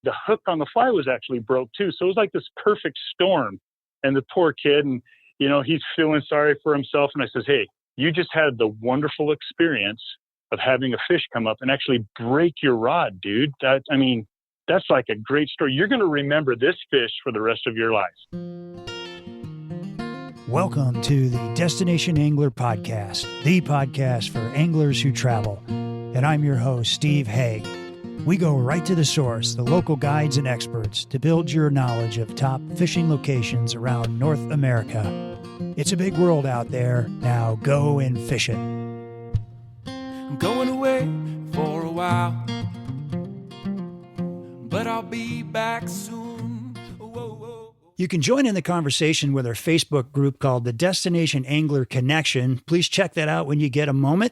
the hook on the fly was actually broke too. So it was like this perfect storm. And the poor kid, and, he's feeling sorry for himself. And I says, hey, you just had the wonderful experience of having a fish come up and actually break your rod, dude. That's like a great story. You're going to remember this fish for the rest of your life. Welcome to the Destination Angler Podcast, the podcast for anglers who travel. And I'm your host, Steve Haigh. We go right to the source, the local guides and experts, to build your knowledge of top fishing locations around North America. It's a big world out there. Now go and fish it. I'm going away for a while, but I'll be back soon. Whoa, whoa. You can join in the conversation with our Facebook group called the Destination Angler Connection. Please check that out when you get a moment.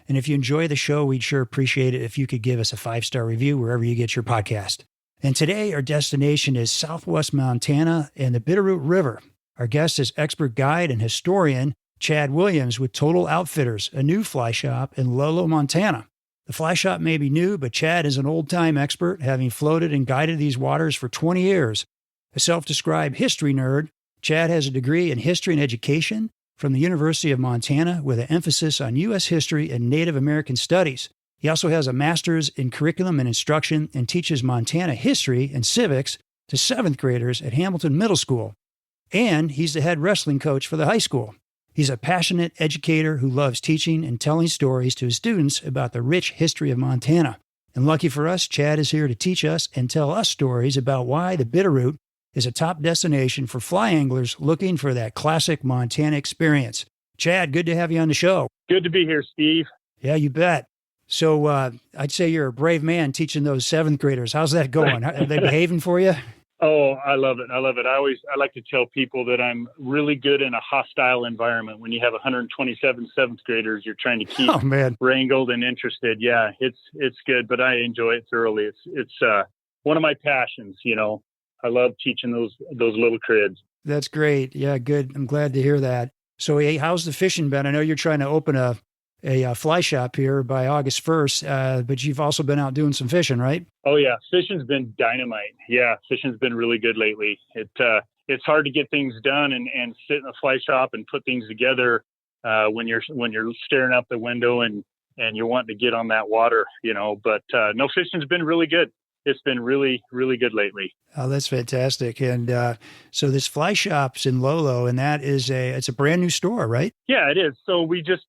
And if you enjoy the show, we'd sure appreciate it if you could give us a 5-star review wherever you get your podcast. And today, our destination is Southwest Montana and the Bitterroot River. Our guest is expert guide and historian Chad Williams with Total Outfitters, a new fly shop in Lolo, Montana. The fly shop may be new, but Chad is an old-time expert, having floated and guided these waters for 20 years. A self-described history nerd, Chad has a degree in history and education from the University of Montana with an emphasis on U.S. history and Native American studies. He also has a master's in curriculum and instruction and teaches Montana history and civics to 7th graders at Hamilton Middle School. And he's the head wrestling coach for the high school. He's a passionate educator who loves teaching and telling stories to his students about the rich history of Montana. And lucky for us, Chad is here to teach us and tell us stories about why the Bitterroot is a top destination for fly anglers looking for that classic Montana experience. Chad, good to have you on the show. Good to be here, Steve. Yeah, you bet. So I'd say you're a brave man teaching those 7th graders. How's that going? Are they behaving for you? Oh, I love it. I like to tell people that I'm really good in a hostile environment. When you have 127 7th graders, you're trying to keep wrangled and interested. Yeah, it's good, but I enjoy it thoroughly. It's one of my passions, I love teaching those little kids. That's great. Yeah, good. I'm glad to hear that. So, hey, how's the fishing been? I know you're trying to open a fly shop here by August 1st, but you've also been out doing some fishing, right? Oh, yeah. Fishing's been dynamite. Yeah, fishing's been really good lately. It's hard to get things done and sit in a fly shop and put things together when you're staring out the window and you're wanting to get on that water, But no, fishing's been really good. It's been really, really good lately. Oh, that's fantastic. And so this fly shop's in Lolo, and that is it's a brand new store, right? Yeah, it is. So we just,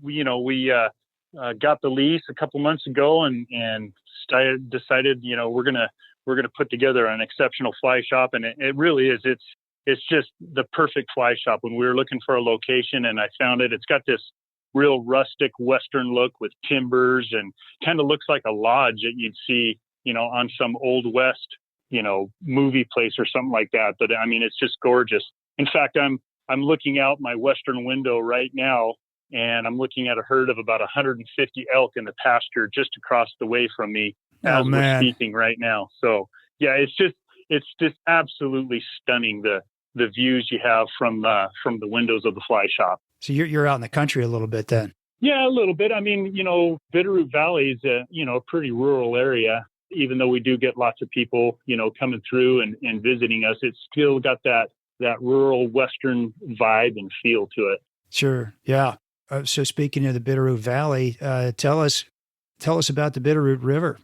we got the lease a couple months ago and decided, we're going to put together an exceptional fly shop. And it really is. It's just the perfect fly shop. When we were looking for a location and I found it, it's got this real rustic Western look with timbers and kind of looks like a lodge that you'd see, on some Old West, movie place or something like that. But it's just gorgeous. In fact, I'm looking out my western window right now, and I'm looking at a herd of about 150 elk in the pasture just across the way from me as we're speaking right now. So yeah, it's just absolutely stunning the views you have from the windows of the fly shop. So you're out in the country a little bit then. Yeah, a little bit. Bitterroot Valley is a pretty rural area. Even though we do get lots of people, coming through and visiting us, it's still got that rural Western vibe and feel to it. Sure. Yeah. So speaking of the Bitterroot Valley, tell us about the Bitterroot River.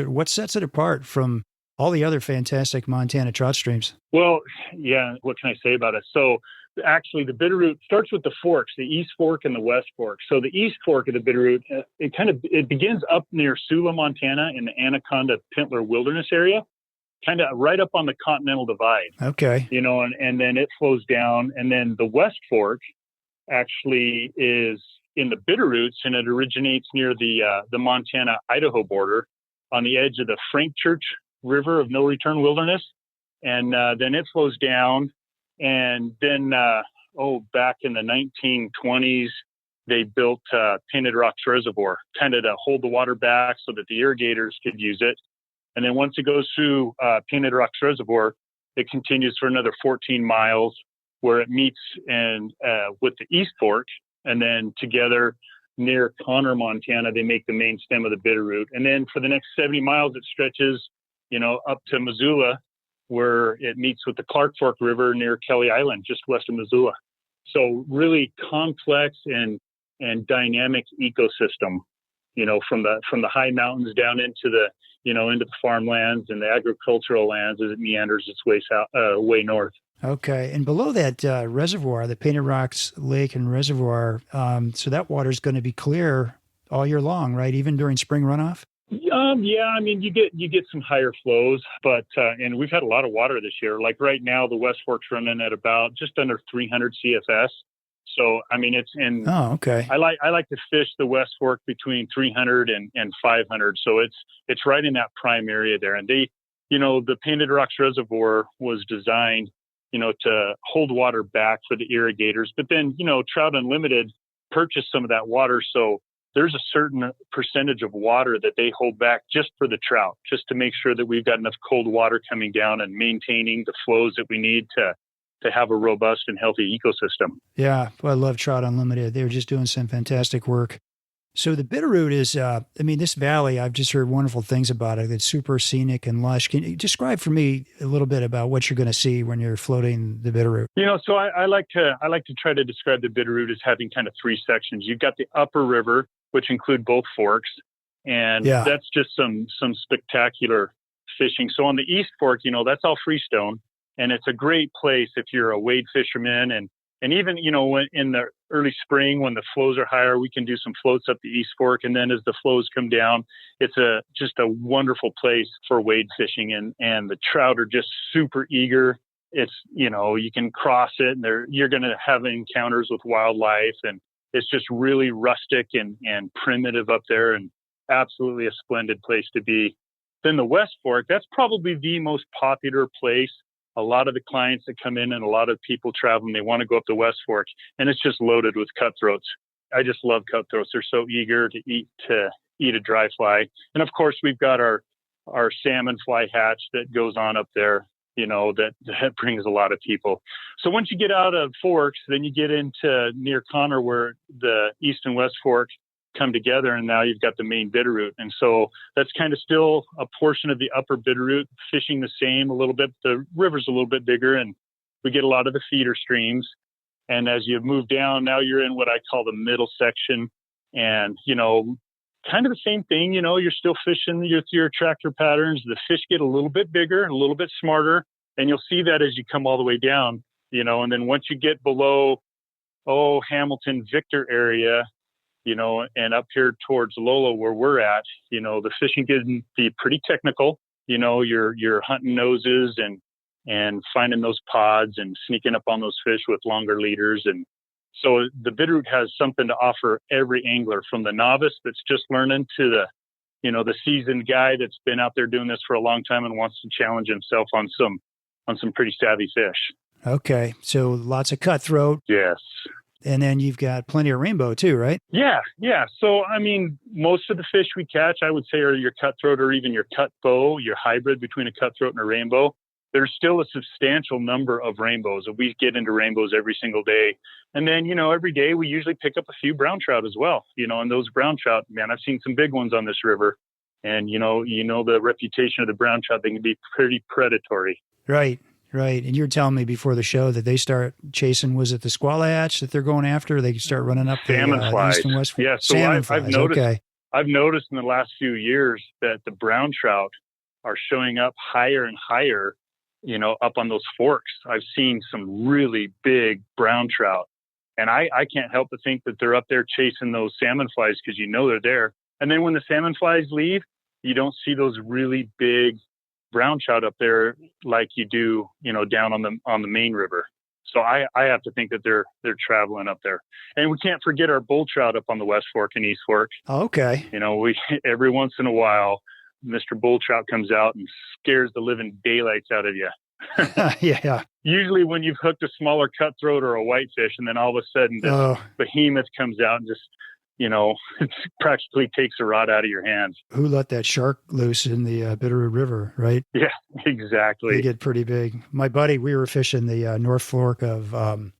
What sets it apart from all the other fantastic Montana trout streams? Well, yeah. What can I say about it? So actually, the Bitterroot starts with the forks, the East Fork and the West Fork. So the East Fork of the Bitterroot, it begins up near Sula, Montana, in the Anaconda-Pintler Wilderness area, kind of right up on the Continental Divide. Okay. And then it flows down. And then the West Fork actually is in the Bitterroots, and it originates near the Montana-Idaho border on the edge of the Frank Church River of No Return Wilderness. And then it flows down. And then, back in the 1920s, they built Painted Rocks Reservoir, kind of to hold the water back so that the irrigators could use it. And then once it goes through Painted Rocks Reservoir, it continues for another 14 miles where it meets with the East Fork. And then together near Connor, Montana, they make the main stem of the Bitterroot. And then for the next 70 miles, it stretches up to Missoula, where it meets with the Clark Fork River near Kelly Island, just west of Missoula. So really complex and dynamic ecosystem, from the high mountains down into the farmlands and the agricultural lands as it meanders its way south, way north. Okay. And below that reservoir, the Painted Rocks Lake and Reservoir, so that water is going to be clear all year long, right? Even during spring runoff? Yeah, I mean, you get some higher flows, but and we've had a lot of water this year. Like right now, the West Fork's running at about just under 300 CFS. So, I mean, it's in. Oh, okay. I like to fish the West Fork between 300 and 500. So it's right in that prime area there. And the Painted Rocks Reservoir was designed, to hold water back for the irrigators. But then, Trout Unlimited purchased some of that water. So there's a certain percentage of water that they hold back just for the trout, just to make sure that we've got enough cold water coming down and maintaining the flows that we need to have a robust and healthy ecosystem. Yeah, well, I love Trout Unlimited. They were just doing some fantastic work. So the Bitterroot is, this valley, I've just heard wonderful things about it. It's super scenic and lush. Can you describe for me a little bit about what you're going to see when you're floating the Bitterroot? So I like to try to describe the Bitterroot as having kind of three sections. You've got the upper river, which include both forks, and that's just some spectacular fishing. So on the East Fork, that's all freestone, and it's a great place if you're a wade fisherman, and even when in the early spring when the flows are higher, we can do some floats up the East Fork, and then as the flows come down, it's just a wonderful place for wade fishing, and the trout are just super eager. It's you can cross it, and you're going to have encounters with wildlife, and it's just really rustic and primitive up there, and absolutely a splendid place to be. Then the West Fork, that's probably the most popular place. A lot of the clients that come in and a lot of people traveling, they want to go up the West Fork, and it's just loaded with cutthroats. I just love cutthroats. They're so eager to eat a dry fly. And of course, we've got our salmon fly hatch that goes on up there, that brings a lot of people. So once you get out of Forks, then you get into near Connor where the East and West Fork come together, and now you've got the main Bitterroot. And so that's kind of still a portion of the upper Bitterroot, fishing the same a little bit. The river's a little bit bigger, and we get a lot of the feeder streams. And as you move down, now you're in what I call the middle section, and kind of the same thing. You're still fishing with your attractor patterns. The fish get a little bit bigger and a little bit smarter, and you'll see that as you come all the way down. And then once you get below Hamilton Victor area, and up here towards Lolo where we're at, the fishing can be pretty technical. You're hunting noses and finding those pods and sneaking up on those fish with longer leaders. And so the Bitterroot has something to offer every angler, from the novice that's just learning to the seasoned guy that's been out there doing this for a long time and wants to challenge himself on some pretty savvy fish. Okay. So lots of cutthroat. Yes. And then you've got plenty of rainbow too, right? Yeah. So, most of the fish we catch, I would say, are your cutthroat or even your cut bow, your hybrid between a cutthroat and a rainbow. There's still a substantial number of rainbows. We get into rainbows every single day. And then, every day we usually pick up a few brown trout as well. And those brown trout, man, I've seen some big ones on this river. And, the reputation of the brown trout, they can be pretty predatory. Right. And you were telling me before the show that they start chasing, was it the squall hatch that they're going after? They start running up salmon flies. East and West. Yeah, so I've noticed in the last few years that the brown trout are showing up higher and higher, up on those forks. I've seen some really big brown trout, and I can't help but think that they're up there chasing those salmon flies because they're there. And then when the salmon flies leave, you don't see those really big brown trout up there like you do, down on the main river. So I have to think that they're traveling up there. And we can't forget our bull trout up on the West Fork and East Fork. Okay. We every once in a while, Mr. Bull Trout comes out and scares the living daylights out of you. Yeah. Usually when you've hooked a smaller cutthroat or a whitefish, and then all of a sudden this behemoth comes out and just, it practically takes a rod out of your hands. Who let that shark loose in the Bitterroot River, right? Yeah, exactly. They get pretty big. My buddy, we were fishing the North Fork of the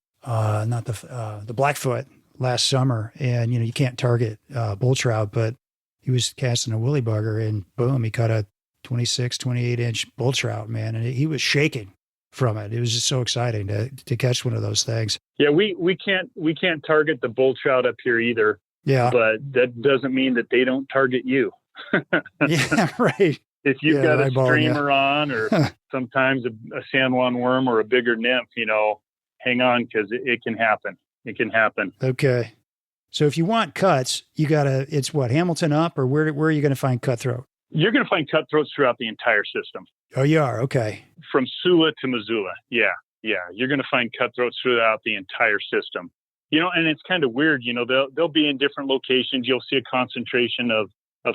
Blackfoot last summer, and you can't target bull trout, but he was casting a willy bugger, and boom, he caught a 26, 28-inch bull trout, man. And he was shaking from it. It was just so exciting to catch one of those things. Yeah, we can't target the bull trout up here either. Yeah. But that doesn't mean that they don't target you. Yeah, right. If you've got a streamer on, or sometimes a San Juan worm or a bigger nymph, hang on, because it can happen. It can happen. Okay. So if you want cuts, it's what, Hamilton up, or where are you going to find cutthroat? You're going to find cutthroats throughout the entire system. Oh, you are? Okay. From Sula to Missoula. Yeah. You're going to find cutthroats throughout the entire system. And it's kind of weird, they'll be in different locations. You'll see a concentration of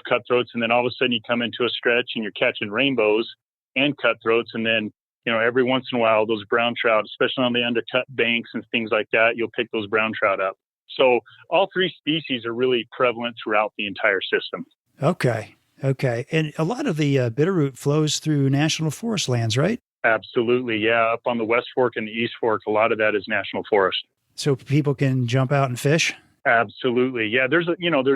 cutthroats, and then all of a sudden you come into a stretch and you're catching rainbows and cutthroats. And then, every once in a while, those brown trout, especially on the undercut banks and things like that, you'll pick those brown trout up. So all three species are really prevalent throughout the entire system. Okay. And a lot of the Bitterroot flows through national forest lands, right? Absolutely. Yeah. Up on the West Fork and the East Fork, a lot of that is national forest. So people can jump out and fish? Absolutely. Yeah. There's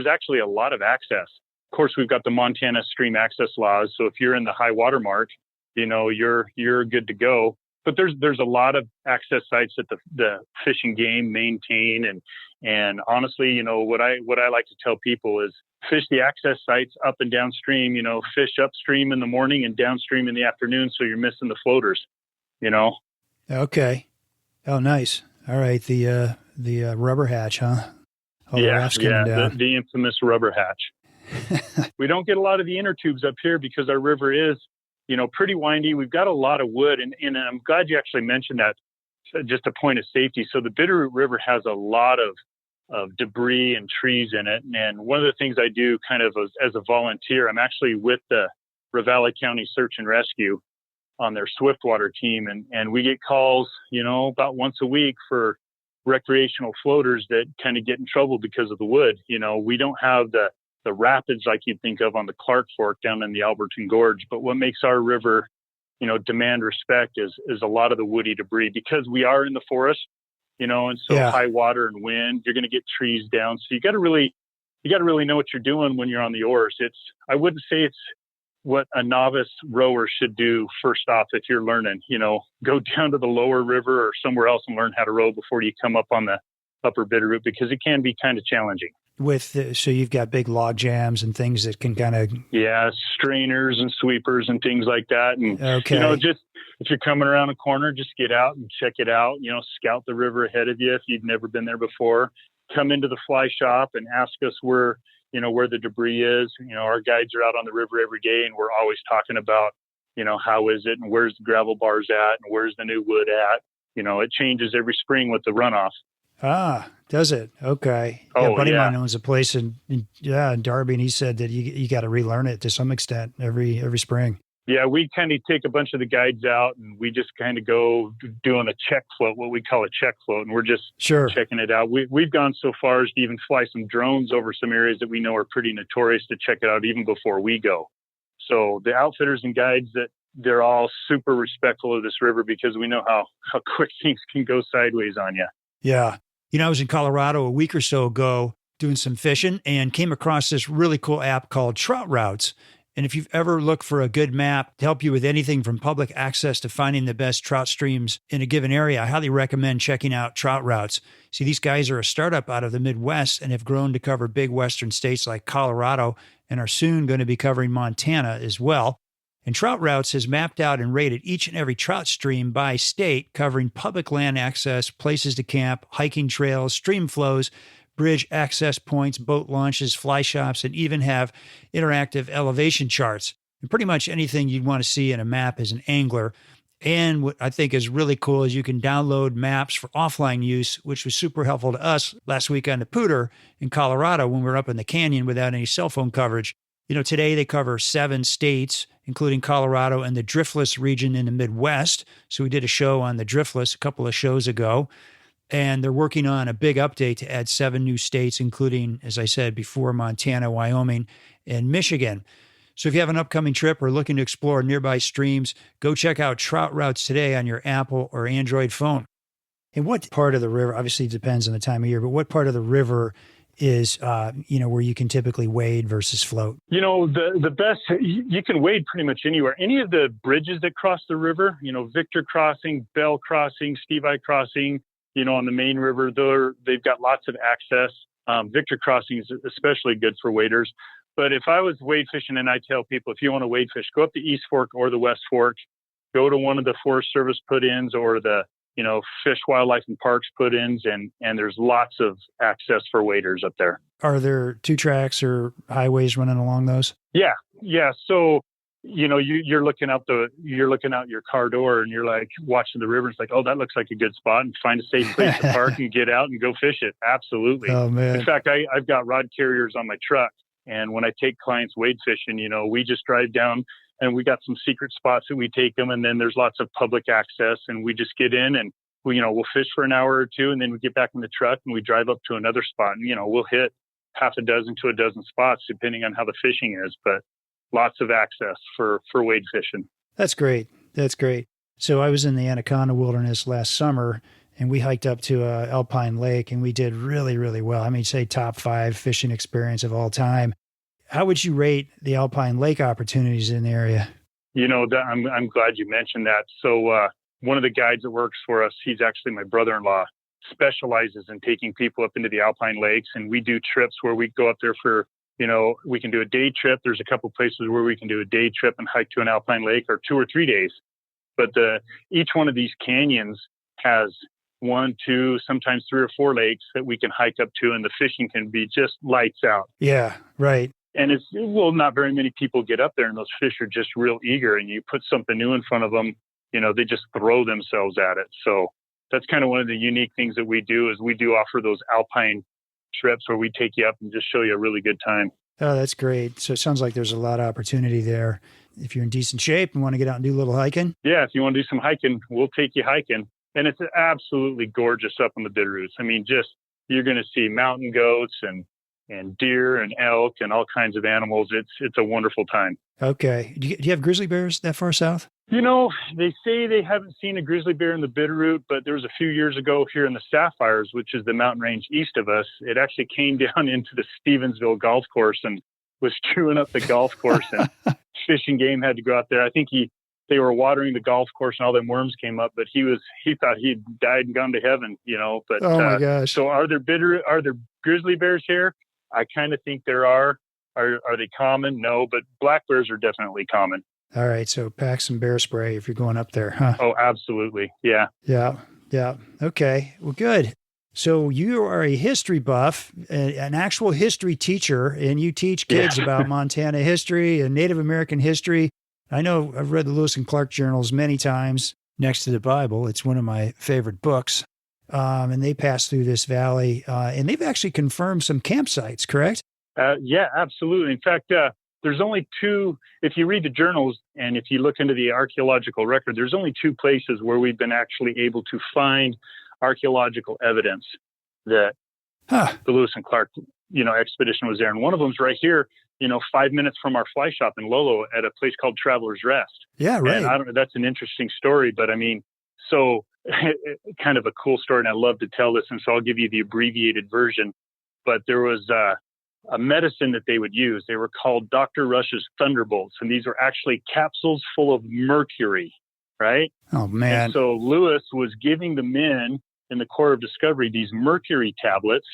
actually a lot of access. Of course, we've got the Montana stream access laws. So if you're in the high water mark, you're good to go. But there's a lot of access sites that the Fish and Game maintain. And honestly, what I like to tell people is fish the access sites up and downstream, fish upstream in the morning and downstream in the afternoon. So you're missing the floaters, Okay. Oh, nice. All right. The rubber hatch, huh? The infamous rubber hatch. We don't get a lot of the inner tubes up here because our river is, pretty windy. We've got a lot of wood, and I'm glad you actually mentioned that. Just a point of safety. So the Bitterroot River has a lot of debris and trees in it. And one of the things I do kind of as a volunteer, I'm actually with the Ravalli County Search and Rescue on their Swiftwater team. And we get calls, about once a week for recreational floaters that kind of get in trouble because of the wood. We don't have the rapids like you'd think of on the Clark Fork down in the Alberton Gorge. But what makes our river, demand respect is a lot of the woody debris, because we are in the forest, and so high water and wind, you're going to get trees down. So you got to really know what you're doing when you're on the oars. I wouldn't say it's what a novice rower should do first off if you're learning, go down to the lower river or somewhere else and learn how to row before you come up on the upper Bitterroot, because it can be kind of challenging. So you've got big log jams and things that can kind of... Yeah, strainers and sweepers and things like that. And, just if you're coming around a corner, just get out and check it out, scout the river ahead of you if you've never been there before. Come into the fly shop and ask us where the debris is. Our guides are out on the river every day, and we're always talking about, how is it and where's the gravel bars at and where's the new wood at. It changes every spring with the runoff. Ah, does it? Okay. Yeah, a buddy of mine owns a place in Darby, and he said that you got to relearn it to some extent every spring. Yeah, we kind of take a bunch of the guides out, and we just kind of go doing a check float, what we call a check float, and we're just checking it out. We've gone so far as to even fly some drones over some areas that we know are pretty notorious to check it out even before we go. So the outfitters and guides, they're all super respectful of this river, because we know how quick things can go sideways on you. Yeah. I was in Colorado a week or so ago doing some fishing and came across this really cool app called Trout Routes. And if you've ever looked for a good map to help you with anything from public access to finding the best trout streams in a given area, I highly recommend checking out Trout Routes. See, these guys are a startup out of the Midwest and have grown to cover big Western states like Colorado and are soon going to be covering Montana as well. And Trout Routes has mapped out and rated each and every trout stream by state, covering public land access, places to camp, hiking trails, stream flows, bridge access points, boat launches, fly shops, and even have interactive elevation charts. And pretty much anything you'd want to see in a map as an angler. And what I think is really cool is you can download maps for offline use, which was super helpful to us last week on the Pooter in Colorado when we were up in the canyon without any cell phone coverage. Today they cover 7 states, including Colorado and the driftless region in the Midwest. So we did a show on the driftless a couple of shows ago. And they're working on a big update to add 7 new states, including, as I said before, Montana, Wyoming, and Michigan. So if you have an upcoming trip or looking to explore nearby streams, go check out Trout Routes today on your Apple or Android phone. And what part of the river, obviously it depends on the time of year, but what part of the river is, where you can typically wade versus float? The best, you can wade pretty much anywhere. Any of the bridges that cross the river, Victor Crossing, Bell Crossing, Steve I Crossing, on the main river, they've got lots of access. Victor Crossing is especially good for waders. But if I was wade fishing, and I tell people, if you want to wade fish, go up the East Fork or the West Fork, go to one of the Forest Service put-ins or the Fish, Wildlife, and Parks put-ins, and there's lots of access for waders up there. Are there 2 tracks or highways running along those? Yeah. So, you're looking out your car door and you're like watching the river. It's like, oh, that looks like a good spot, and find a safe place to park and get out and go fish it. Absolutely. Oh, man. In fact, I've got rod carriers on my truck, and when I take clients wade fishing, we just drive down. And we got some secret spots that we take them. And then there's lots of public access, and we just get in and we'll fish for an hour or two. And then we get back in the truck and we drive up to another spot, and, we'll hit half a dozen to a dozen spots depending on how the fishing is, but lots of access for wade fishing. That's great. So I was in the Anaconda Wilderness last summer, and we hiked up to Alpine Lake, and we did really, really well. I mean, say top 5 fishing experience of all time. How would you rate the Alpine Lake opportunities in the area? I'm glad you mentioned that. So one of the guides that works for us, he's actually my brother-in-law, specializes in taking people up into the Alpine Lakes. And we do trips where we go up there for, we can do a day trip. There's a couple places where we can do a day trip and hike to an Alpine Lake, or 2 or 3 days. But each one of these canyons has 1, 2, sometimes 3 or 4 lakes that we can hike up to, and the fishing can be just lights out. Yeah, right. And not very many people get up there, and those fish are just real eager, and you put something new in front of them, they just throw themselves at it. So that's kind of one of the unique things that we do, is we do offer those alpine trips where we take you up and just show you a really good time. Oh, that's great. So it sounds like there's a lot of opportunity there. If you're in decent shape and want to get out and do a little hiking. Yeah. If you want to do some hiking, we'll take you hiking. And it's absolutely gorgeous up on the Bitterroots. I mean, you're going to see mountain goats and deer and elk and all kinds of animals. It's a wonderful time. Okay. Do you have grizzly bears that far south? They say they haven't seen a grizzly bear in the Bitterroot, but there was a few years ago here in the Sapphires, which is the mountain range east of us. It actually came down into the Stevensville golf course and was chewing up the golf course, and Fish and Game had to go out there. I think they were watering the golf course and all them worms came up, but he thought he'd died and gone to heaven, but oh my gosh. So are there grizzly bears here? I kind of think there are. Are they common? No, but black bears are definitely common. All right. So pack some bear spray if you're going up there, huh? Oh, absolutely. Yeah. Yeah. Okay. Well, good. So you are a history buff, an actual history teacher, and you teach kids about Montana history and Native American history. I know I've read the Lewis and Clark journals many times next to the Bible. It's one of my favorite books. And they pass through this valley, and they've actually confirmed some campsites, correct? Yeah, absolutely. In fact, there's only 2, if you read the journals and if you look into the archaeological record, there's only 2 places where we've been actually able to find archaeological evidence that the Lewis and Clark, expedition was there. And one of them's right here, 5 minutes from our fly shop in Lolo at a place called Traveler's Rest. Yeah, right. And I don't know, that's an interesting story, but I mean, so kind of a cool story, and I love to tell this, and so I'll give you the abbreviated version. But there was a medicine that they would use. They were called Dr. Rush's Thunderbolts, and these were actually capsules full of mercury, right? Oh, man. And so Lewis was giving the men in the Corps of Discovery these mercury tablets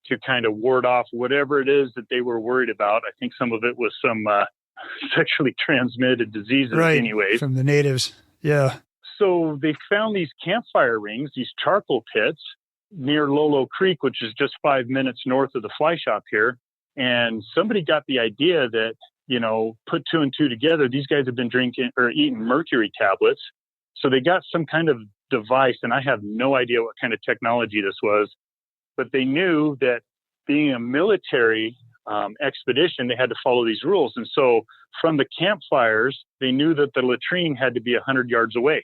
to kind of ward off whatever it is that they were worried about. I think some of it was some sexually transmitted diseases anyways. From the natives. Yeah. So they found these campfire rings, these charcoal pits near Lolo Creek, which is just 5 minutes north of the fly shop here. And somebody got the idea that, put 2 and 2 together. These guys have been drinking or eating mercury tablets. So they got some kind of device, and I have no idea what kind of technology this was, but they knew that being a military expedition, they had to follow these rules. And so from the campfires, they knew that the latrine had to be 100 yards away.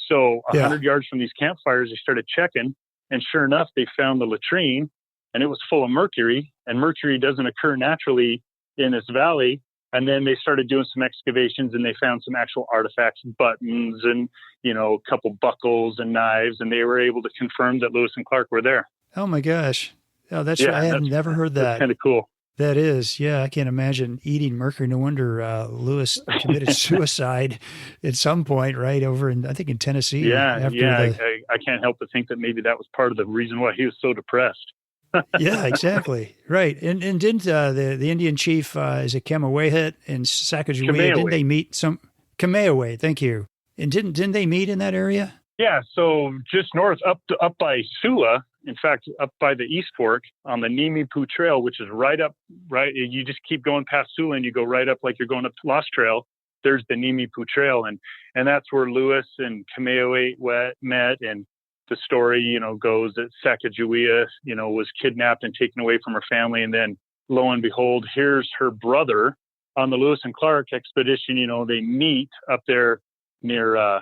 So 100 yards from these campfires, they started checking, and sure enough, they found the latrine, and it was full of mercury, and mercury doesn't occur naturally in this valley. And then they started doing some excavations, and they found some actual artifacts, buttons, and, a couple buckles and knives, and they were able to confirm that Lewis and Clark were there. Oh my gosh. Oh, that's Yeah, I have never heard that's that. kind of cool. That is, yeah, I can't imagine eating mercury. No wonder Lewis committed suicide at some point, right over in I think in Tennessee Yeah, after yeah. the. I can't help but think that maybe that was part of the reason why he was so depressed. Yeah, exactly, right. And didn't the Indian chief is it Kamawehit and Sacagawea? Didn't Kamehameha. they meet some Kamehameha? Thank you. And didn't they meet in that area? Yeah, so just north up by Sula, in fact, up by the East Fork on the Nimipu Trail, which is right. You just keep going past Sula and you go right up like you're going up Lost Trail. There's the Nimipu Trail, and that's where Lewis and Kamehameha met. And the story, goes that Sacagawea, was kidnapped and taken away from her family, and then lo and behold, here's her brother on the Lewis and Clark expedition. They meet up there near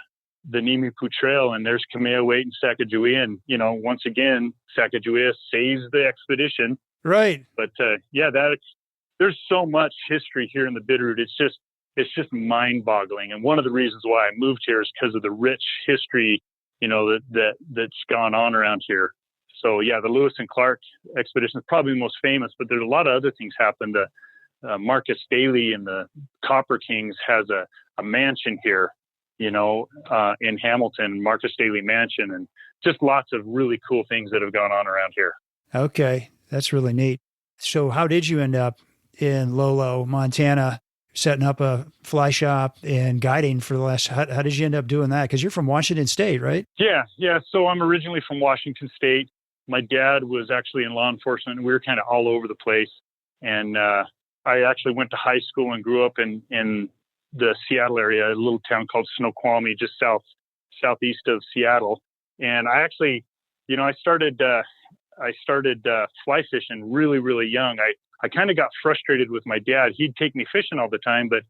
the Nimipu Trail, and there's Kamehameha and Sacagawea, and once again Sacagawea saves the expedition. Right. But there's so much history here in the Bitterroot. It's just mind-boggling, and one of the reasons why I moved here is because of the rich history that's gone on around here. So yeah, the Lewis and Clark expedition is probably the most famous, but there's a lot of other things happened. Marcus Daly and the Copper Kings has a mansion here, in Hamilton, Marcus Daly Mansion, and just lots of really cool things that have gone on around here. Okay, that's really neat. So how did you end up in Lolo, Montana, setting up a fly shop and guiding for the last, how did you end up doing that? Because you're from Washington State, right? Yeah. So I'm originally from Washington State. My dad was actually in law enforcement, and we were kind of all over the place. And I actually went to high school and grew up in the Seattle area, a little town called Snoqualmie, just southeast of Seattle. And I actually, I started fly fishing really, really young. I kind of got frustrated with my dad. He'd take me fishing all the time, but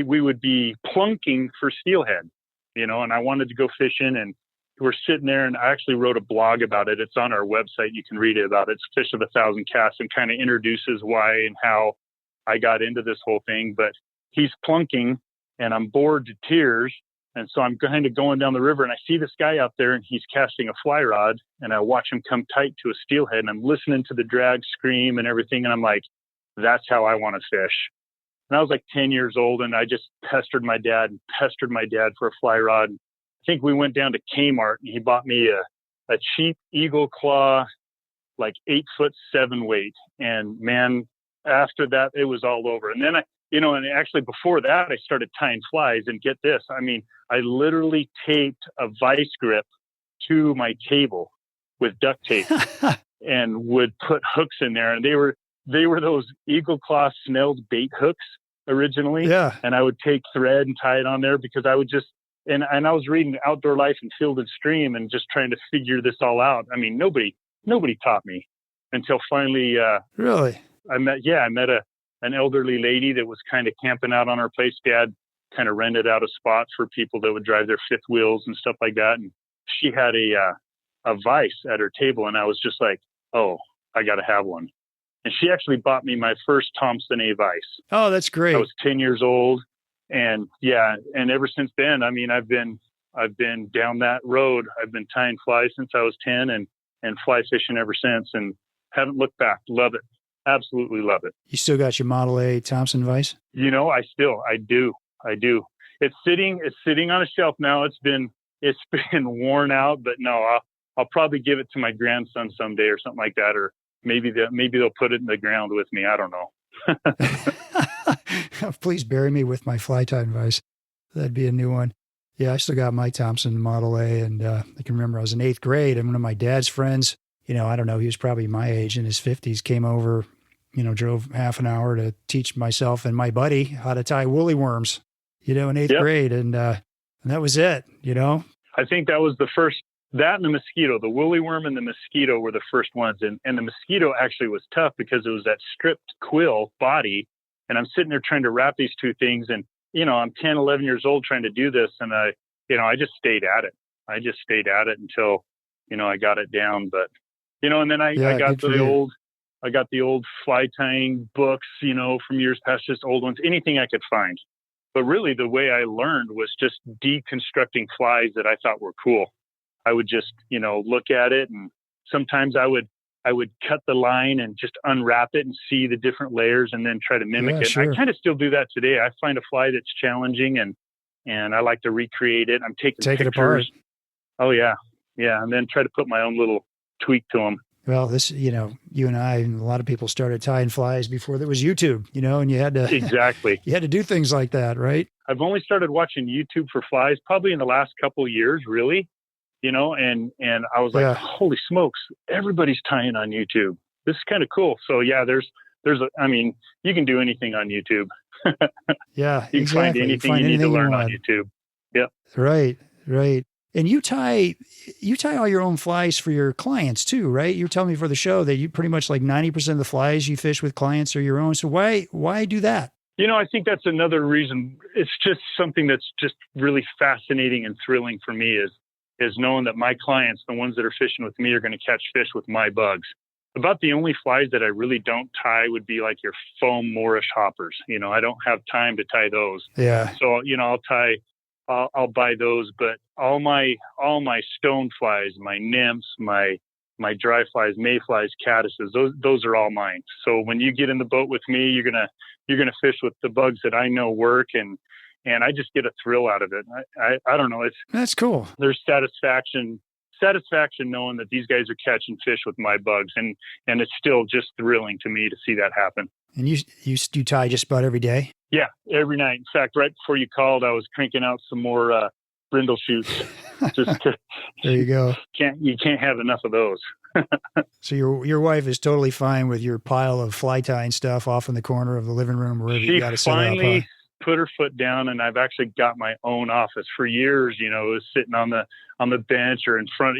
we would be plunking for steelhead, and I wanted to go fishing, and we're sitting there, and I actually wrote a blog about it. It's on our website. You can read it about it. It's Fish of a Thousand Casts, and kind of introduces why and how I got into this whole thing. But he's plunking, and I'm bored to tears. And so I'm kind of going down the river, and I see this guy out there, and he's casting a fly rod, and I watch him come tight to a steelhead, and I'm listening to the drag scream and everything. And I'm like, that's how I want to fish. And I was like 10 years old, and I just pestered my dad for a fly rod. I think we went down to Kmart, and he bought me a cheap Eagle Claw, like 8'7" weight. And man, after that, it was all over. And then and actually before that, I started tying flies, and get this. I mean, I literally taped a vice grip to my table with duct tape and would put hooks in there. And they were those Eagle Claw snelled bait hooks originally. Yeah. And I would take thread and tie it on there because I would just, and I was reading Outdoor Life and Field and Stream and just trying to figure this all out. I mean, nobody taught me until finally, Really? I met an elderly lady that was kind of camping out on our place. Dad kind of rented out a spot for people that would drive their fifth wheels and stuff like that. And she had a vise at her table, and I was just like, oh, I got to have one. And she actually bought me my first Thompson A vise. Oh, that's great. I was 10 years old. And yeah, and ever since then, I mean, I've been down that road. I've been tying flies since I was 10 and fly fishing ever since, and haven't looked back. Love it. Absolutely love it. You still got your Model A Thompson vise? I do. It's sitting on a shelf now. It's been worn out, but no, I'll probably give it to my grandson someday or something like that. Or maybe they'll put it in the ground with me. I don't know. Please bury me with my fly tying vise. That'd be a new one. Yeah, I still got my Thompson Model A, and I can remember I was in 8th grade, and one of my dad's friends, I don't know, he was probably my age, in his 50s, came over, drove half an hour to teach myself and my buddy how to tie woolly worms, in 8th grade, and that was it, I think that was the first. That and the mosquito, the woolly worm and the mosquito were the first ones. And the mosquito actually was tough because it was that stripped quill body. And I'm sitting there trying to wrap these two things. And, I'm 10, 11 years old trying to do this. And I just stayed at it. I just stayed at it until, I got it down. But, and then I got the old fly tying books, from years past, just old ones, anything I could find. But really the way I learned was just deconstructing flies that I thought were cool. I would just, look at it, and sometimes I would I would cut the line and just unwrap it and see the different layers and then try to mimic it. Sure. I kind of still do that today. I find a fly that's challenging and I like to recreate it. I'm taking Take pictures. it apart. Oh yeah. Yeah. And then try to put my own little tweak to them. Well, this, you and I and a lot of people started tying flies before there was YouTube, and you had to Exactly. you had to do things like that, right? I've only started watching YouTube for flies probably in the last couple of years, really, and I was like, holy smokes, everybody's tying on YouTube. This is kind of cool. So yeah, you can do anything on YouTube. Yeah, you can find anything you need to learn on YouTube. Yep. Right. And you tie all your own flies for your clients too, right? You were telling me for the show that you pretty much like 90% of the flies you fish with clients are your own. So why do that? I think that's another reason. It's just something that's just really fascinating and thrilling for me is knowing that my clients, the ones that are fishing with me, are going to catch fish with my bugs. About the only flies that I really don't tie would be like your foam Moorish hoppers. I don't have time to tie those. Yeah. So, I'll buy those, but all my stone flies, my nymphs, my dry flies, mayflies, caddises, those are all mine. So when you get in the boat with me, you're gonna fish with the bugs that I know work, and I just get a thrill out of it. I don't know. That's cool. There's satisfaction knowing that these guys are catching fish with my bugs, and it's still just thrilling to me to see that happen. And you tie just about every day? Yeah, every night. In fact, right before you called, I was cranking out some more brindle shoots. There you go. You can't have enough of those. So your wife is totally fine with your pile of fly tying stuff off in the corner of the living room, wherever you got to set up. She finally put her foot down, and I've actually got my own office. For years, it was sitting on the bench or in front.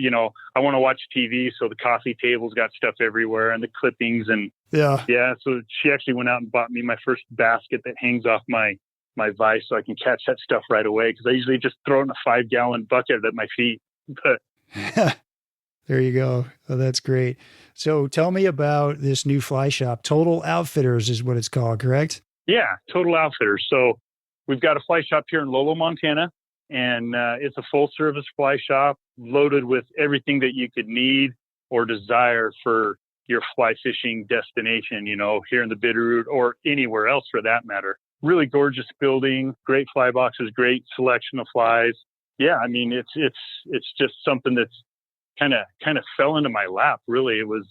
I want to watch TV, so the coffee table's got stuff everywhere and the clippings and yeah. So she actually went out and bought me my first basket that hangs off my vise, so I can catch that stuff right away. Because I usually just throw it in a 5-gallon bucket at my feet. But there you go. Oh, that's great. So tell me about this new fly shop. Total Outfitters is what it's called, correct? Yeah, Total Outfitters. So we've got a fly shop here in Lolo, Montana, and it's a full-service fly shop loaded with everything that you could need or desire for your fly fishing destination, here in the Bitterroot or anywhere else for that matter. Really gorgeous building, great fly boxes, great selection of flies. Yeah, I mean, it's just something that's kind of fell into my lap. Really, it was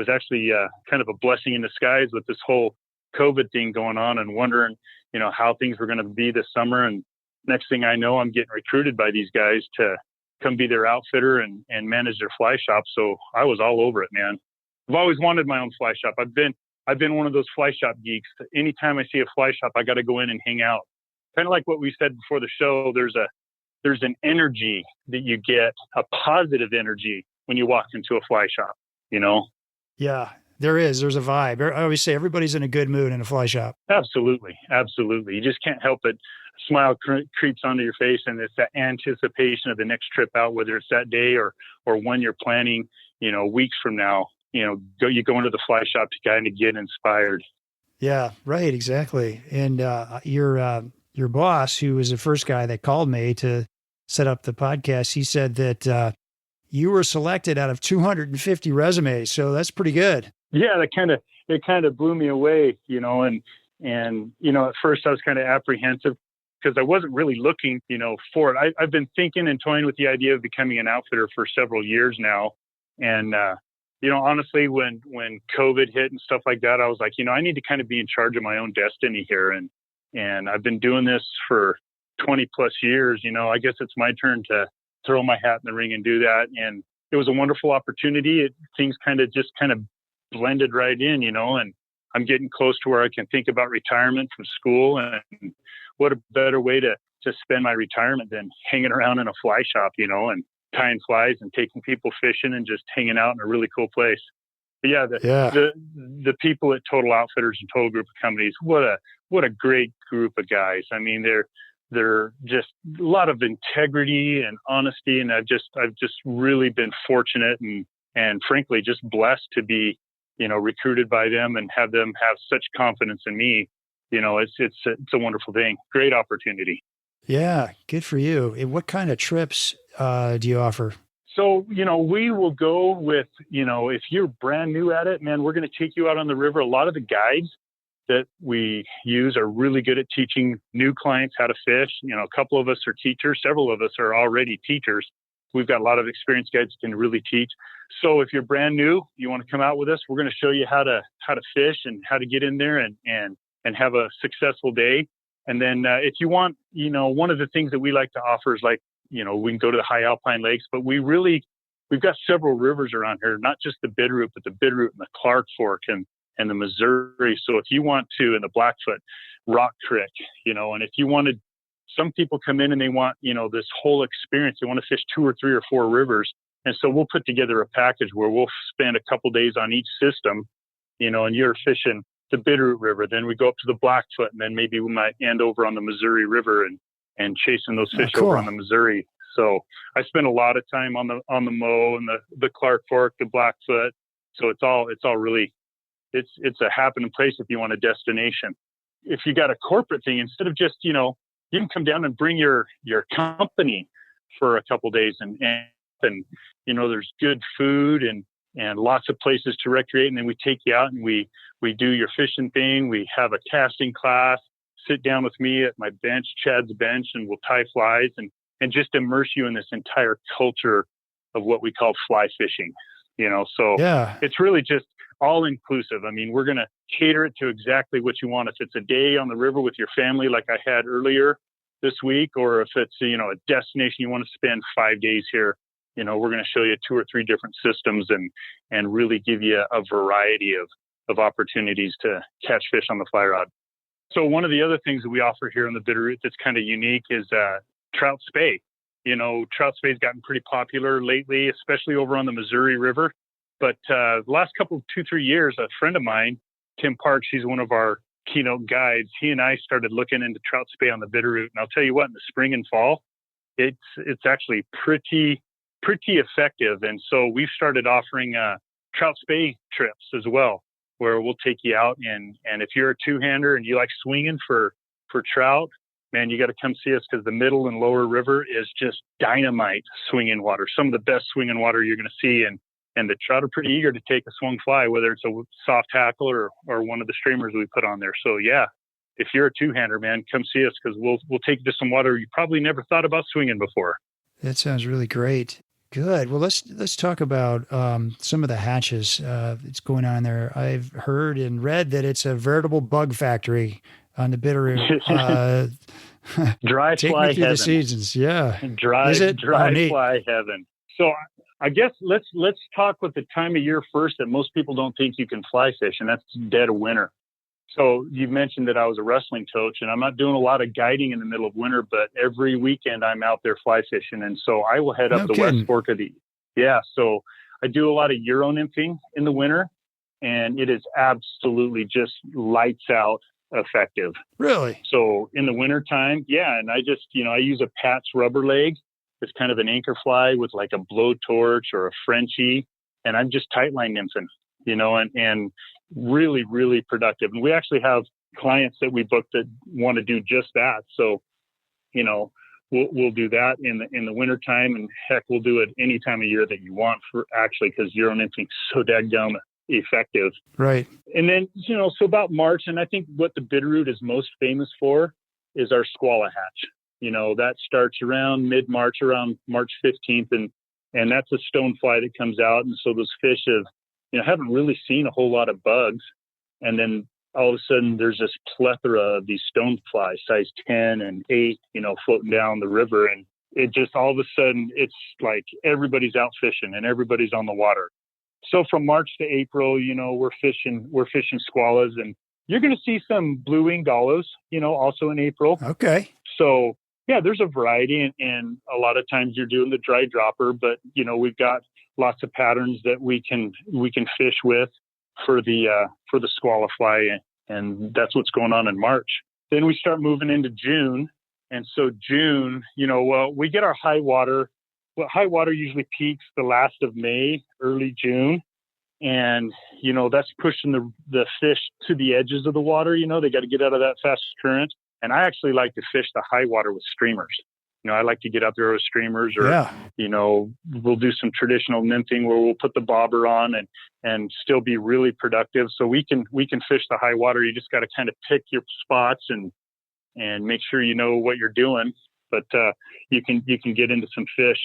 actually kind of a blessing in disguise with this whole COVID thing going on and wondering, how things were going to be this summer. And next thing I know, I'm getting recruited by these guys to come be their outfitter and manage their fly shop. So I was all over it, man. I've always wanted my own fly shop. I've been one of those fly shop geeks. Anytime I see a fly shop, I got to go in and hang out. Kind of like what we said before the show. There's an energy that you get, a positive energy when you walk into a fly shop, Yeah, there is. There's a vibe. I always say everybody's in a good mood in a fly shop. Absolutely. Absolutely. You just can't help it. A smile creeps onto your face, and it's that anticipation of the next trip out, whether it's that day or when you're planning, weeks from now. You go into the fly shop to kind of get inspired. Yeah, right. Exactly. And your boss, who was the first guy that called me to set up the podcast, he said that you were selected out of 250 resumes. So that's pretty good. Yeah, it kind of blew me away, and at first I was kind of apprehensive because I wasn't really looking, for it. I've been thinking and toying with the idea of becoming an outfitter for several years now. And, honestly, when COVID hit and stuff like that, I was like, I need to kind of be in charge of my own destiny here. And I've been doing this for 20 plus years. I guess it's my turn to throw my hat in the ring and do that. And it was a wonderful opportunity. Things kind of blended right in, and I'm getting close to where I can think about retirement from school. And what a better way to spend my retirement than hanging around in a fly shop, and tying flies and taking people fishing and just hanging out in a really cool place. But the people at Total Outfitters and Total Group of Companies, what a great group of guys. I mean, they're just a lot of integrity and honesty, and I've just really been fortunate and frankly just blessed to be recruited by them and have them have such confidence in me. It's a wonderful thing. Great opportunity. Yeah, good for you. And what kind of trips do you offer? So, we will go with, if you're brand new at it, man, we're going to take you out on the river. A lot of the guides that we use are really good at teaching new clients how to fish. A couple of us are teachers. Several of us are already teachers. We've got a lot of experienced guides that can really teach. So if you're brand new, you want to come out with us, we're going to show you how to fish and how to get in there and have a successful day. And then if you want, one of the things that we like to offer is like, we can go to the high alpine lakes, but we've got several rivers around here, not just the Bitterroot, but the Bitterroot and the Clark Fork and the Missouri. So if you want to, in the Blackfoot, Rock Creek, and if you wanted, some people come in and they want, this whole experience. They want to fish 2 or 3 or 4 rivers. And so we'll put together a package where we'll spend a couple days on each system, and you're fishing the Bitterroot River. Then we go up to the Blackfoot, and then maybe we might end over on the Missouri River and chasing those fish over on the Missouri. So I spend a lot of time on the Mo and the Clark Fork, the Blackfoot. So it's all really, it's a happening place if you want a destination. If you got a corporate thing, instead of just, you can come down and bring your company for a couple of days and there's good food and lots of places to recreate. And then we take you out and we do your fishing thing. We have a casting class, sit down with me at my bench, Chad's bench, and we'll tie flies and just immerse you in this entire culture of what we call fly fishing, so yeah. It's really just all inclusive. I mean, we're going to cater it to exactly what you want. If it's a day on the river with your family, like I had earlier this week, or if it's, a destination you want to spend 5 days here, we're going to show you 2 or 3 different systems and really give you a variety of opportunities to catch fish on the fly rod. So one of the other things that we offer here on the Bitterroot that's kind of unique is trout spay. Trout spay's gotten pretty popular lately, especially over on the Missouri River. But the last 2-3 years, a friend of mine, Tim Parks, he's one of our keynote guides. He and I started looking into trout spay on the Bitterroot. And I'll tell you what, in the spring and fall, it's actually pretty effective. And so we've started offering trout spay trips as well, where we'll take you out. And if you're a two-hander and you like swinging for trout, man, you got to come see us, because the middle and lower river is just dynamite swinging water. Some of the best swinging water you're going to see. And the trout are pretty eager to take a swung fly, whether it's a soft tackle or one of the streamers we put on there. So yeah, if you're a two-hander, man, come see us, because we'll take you to some water you probably never thought about swinging before. That sounds really great. Good. Well, let's talk about some of the hatches that's going on there. I've heard and read that it's a veritable bug factory on the Bitterroot. Dry Take fly me through heaven. the seasons. Yeah. Dry fly heaven. So I guess let's talk with the time of year first that most people don't think you can fly fish, and that's dead of winter. So you mentioned that I was a wrestling coach, and I'm not doing a lot of guiding in the middle of winter, but every weekend I'm out there fly fishing. And so I will head up the West Fork of the, so I do a lot of Euro nymphing in the winter, and it is absolutely just lights out effective. Really? So in the winter time, and I just, I use a Pat's rubber leg. It's kind of an anchor fly with like a blowtorch or a Frenchie, and I'm just tightline nymphing, and really, really productive. And we actually have clients that we book that want to do just that. So, we'll do that in the winter time, and heck, we'll do it any time of year that you want, for actually, because Euro nymphing is so dadgum effective. Right. And then, so about March, and I think what the Bitterroot is most famous for is our squalla hatch. That starts around mid-March, around March 15th, and that's a stone fly that comes out. And so those fish haven't really seen a whole lot of bugs. And then all of a sudden there's this plethora of these stone flies, size 10 and 8, floating down the river. And it just, all of a sudden, it's like everybody's out fishing and everybody's on the water. So from March to April, we're fishing squallas, and you're going to see some blue-winged gallows, also in April. Okay. So yeah, there's a variety, and a lot of times you're doing the dry dropper, but we've got lots of patterns that we can fish with for the squalla fly, and that's what's going on in March. Then we start moving into June, and so June, we get our high water. Well, high water usually peaks the last of May, early June, and that's pushing the fish to the edges of the water. They got to get out of that fast current. And I actually like to fish the high water with streamers. I like to get out there with streamers, or, Yeah. we'll do some traditional nymphing where we'll put the bobber on and still be really productive. So we can fish the high water. You just got to kind of pick your spots and make sure you know what you're doing. But you can get into some fish,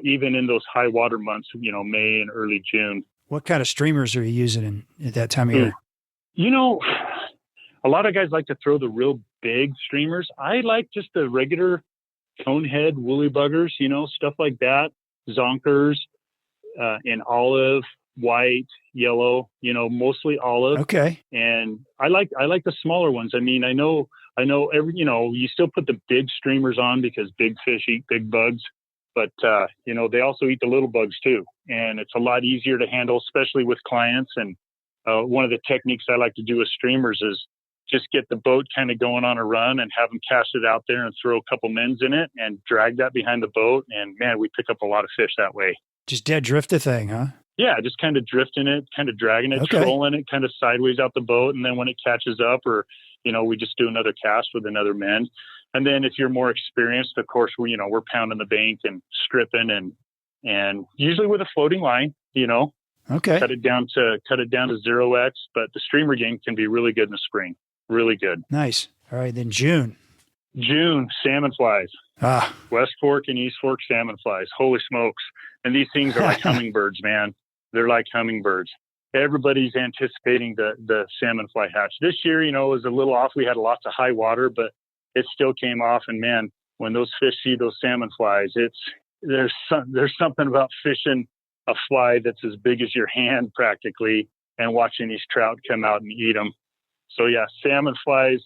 even in those high water months, May and early June. What kind of streamers are you using at that time of year? A lot of guys like to throw the real big streamers. I like just the regular conehead woolly buggers, stuff like that. Zonkers in olive, white, yellow, mostly olive. Okay. And I like the smaller ones. I mean, I know you still put the big streamers on because big fish eat big bugs, but they also eat the little bugs too. And it's a lot easier to handle, especially with clients. And one of the techniques I like to do with streamers is just get the boat kind of going on a run and have them cast it out there and throw a couple mends in it and drag that behind the boat. And man, we pick up a lot of fish that way. Just dead drift the thing, huh? Yeah, just kind of drifting it, kind of dragging it, Okay. trolling it kind of sideways out the boat. And then when it catches up, or, we just do another cast with another mend. And then if you're more experienced, of course, we're pounding the bank and stripping and usually with a floating line, Okay. cut it down to 0x, but the streamer game can be really good in the spring. Really good. Nice. All right. Then June, salmon flies. Ah, West Fork and East Fork salmon flies. Holy smokes. And these things are like hummingbirds, man. They're like hummingbirds. Everybody's anticipating the salmon fly hatch. This year, it was a little off. We had lots of high water, but it still came off. And man, when those fish see those salmon flies, there's something about fishing a fly that's as big as your hand practically and watching these trout come out and eat them. So yeah, salmon flies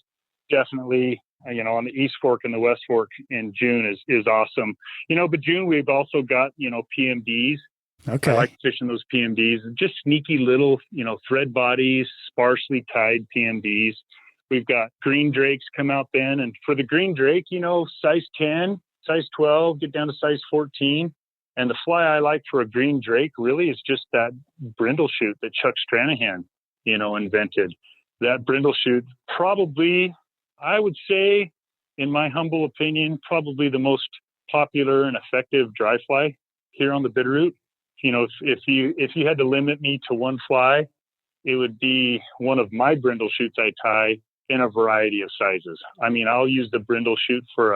definitely, on the East Fork and the West Fork in June is awesome. But June, we've also got, PMDs. okay. I like fishing those PMDs, just sneaky little, thread bodies, sparsely tied PMDs. We've got green drakes come out then. And for the green drake, size 10, size 12, get down to size 14. And the fly I like for a green drake really is just that brindle shoot that Chuck Stranahan, invented. That brindle shoot, probably, I would say, in my humble opinion, probably the most popular and effective dry fly here on the Bitterroot. If you had to limit me to one fly, it would be one of my brindle shoots I tie in a variety of sizes. I mean, I'll use the brindle shoot for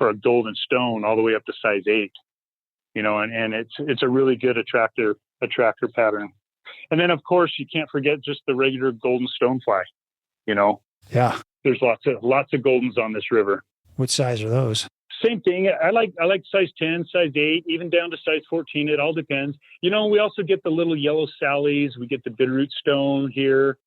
a golden stone all the way up to size 8. And it's a really good attractor pattern. And then, of course, you can't forget just the regular golden stonefly. Yeah. There's lots of goldens on this river. What size are those? Same thing. I like size 10, size 8, even down to size 14. It all depends. We also get the little yellow sallies. We get the Bitterroot stone here.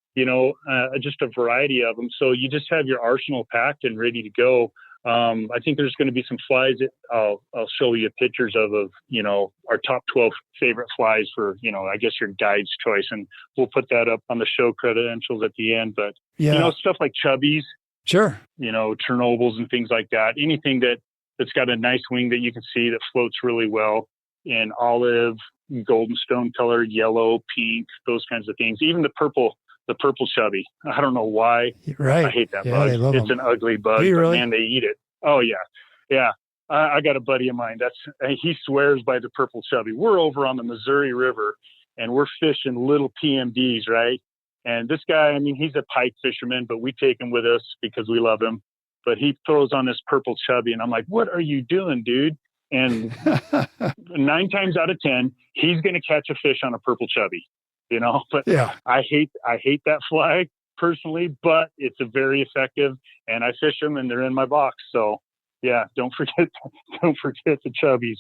Just a variety of them. So you just have your arsenal packed and ready to go. I think there's going to be some flies that I'll show you pictures of our top 12 favorite flies for, I guess your guide's choice. And we'll put that up on the show credentials at the end. But, Yeah. Stuff like chubbies, Sure. Chernobyls and things like that. Anything that's got a nice wing that you can see that floats really well in olive, golden stone color, yellow, pink, those kinds of things. Even the purple chubby. I don't know why. Right. I hate that Yeah, bug. they love It's them. an ugly bug, Do you but really? man, they eat it. Oh yeah. Yeah. I got a buddy of mine he swears by the purple chubby. We're over on the Missouri River and we're fishing little PMDs, right? And this guy, he's a pike fisherman, but we take him with us because we love him. But he throws on this purple chubby and I'm like, what are you doing, dude? And 9 times out of 10, he's going to catch a fish on a purple chubby, but Yeah. I hate that fly personally, but it's a very effective and I fish them and they're in my box. So yeah, don't forget the chubbies.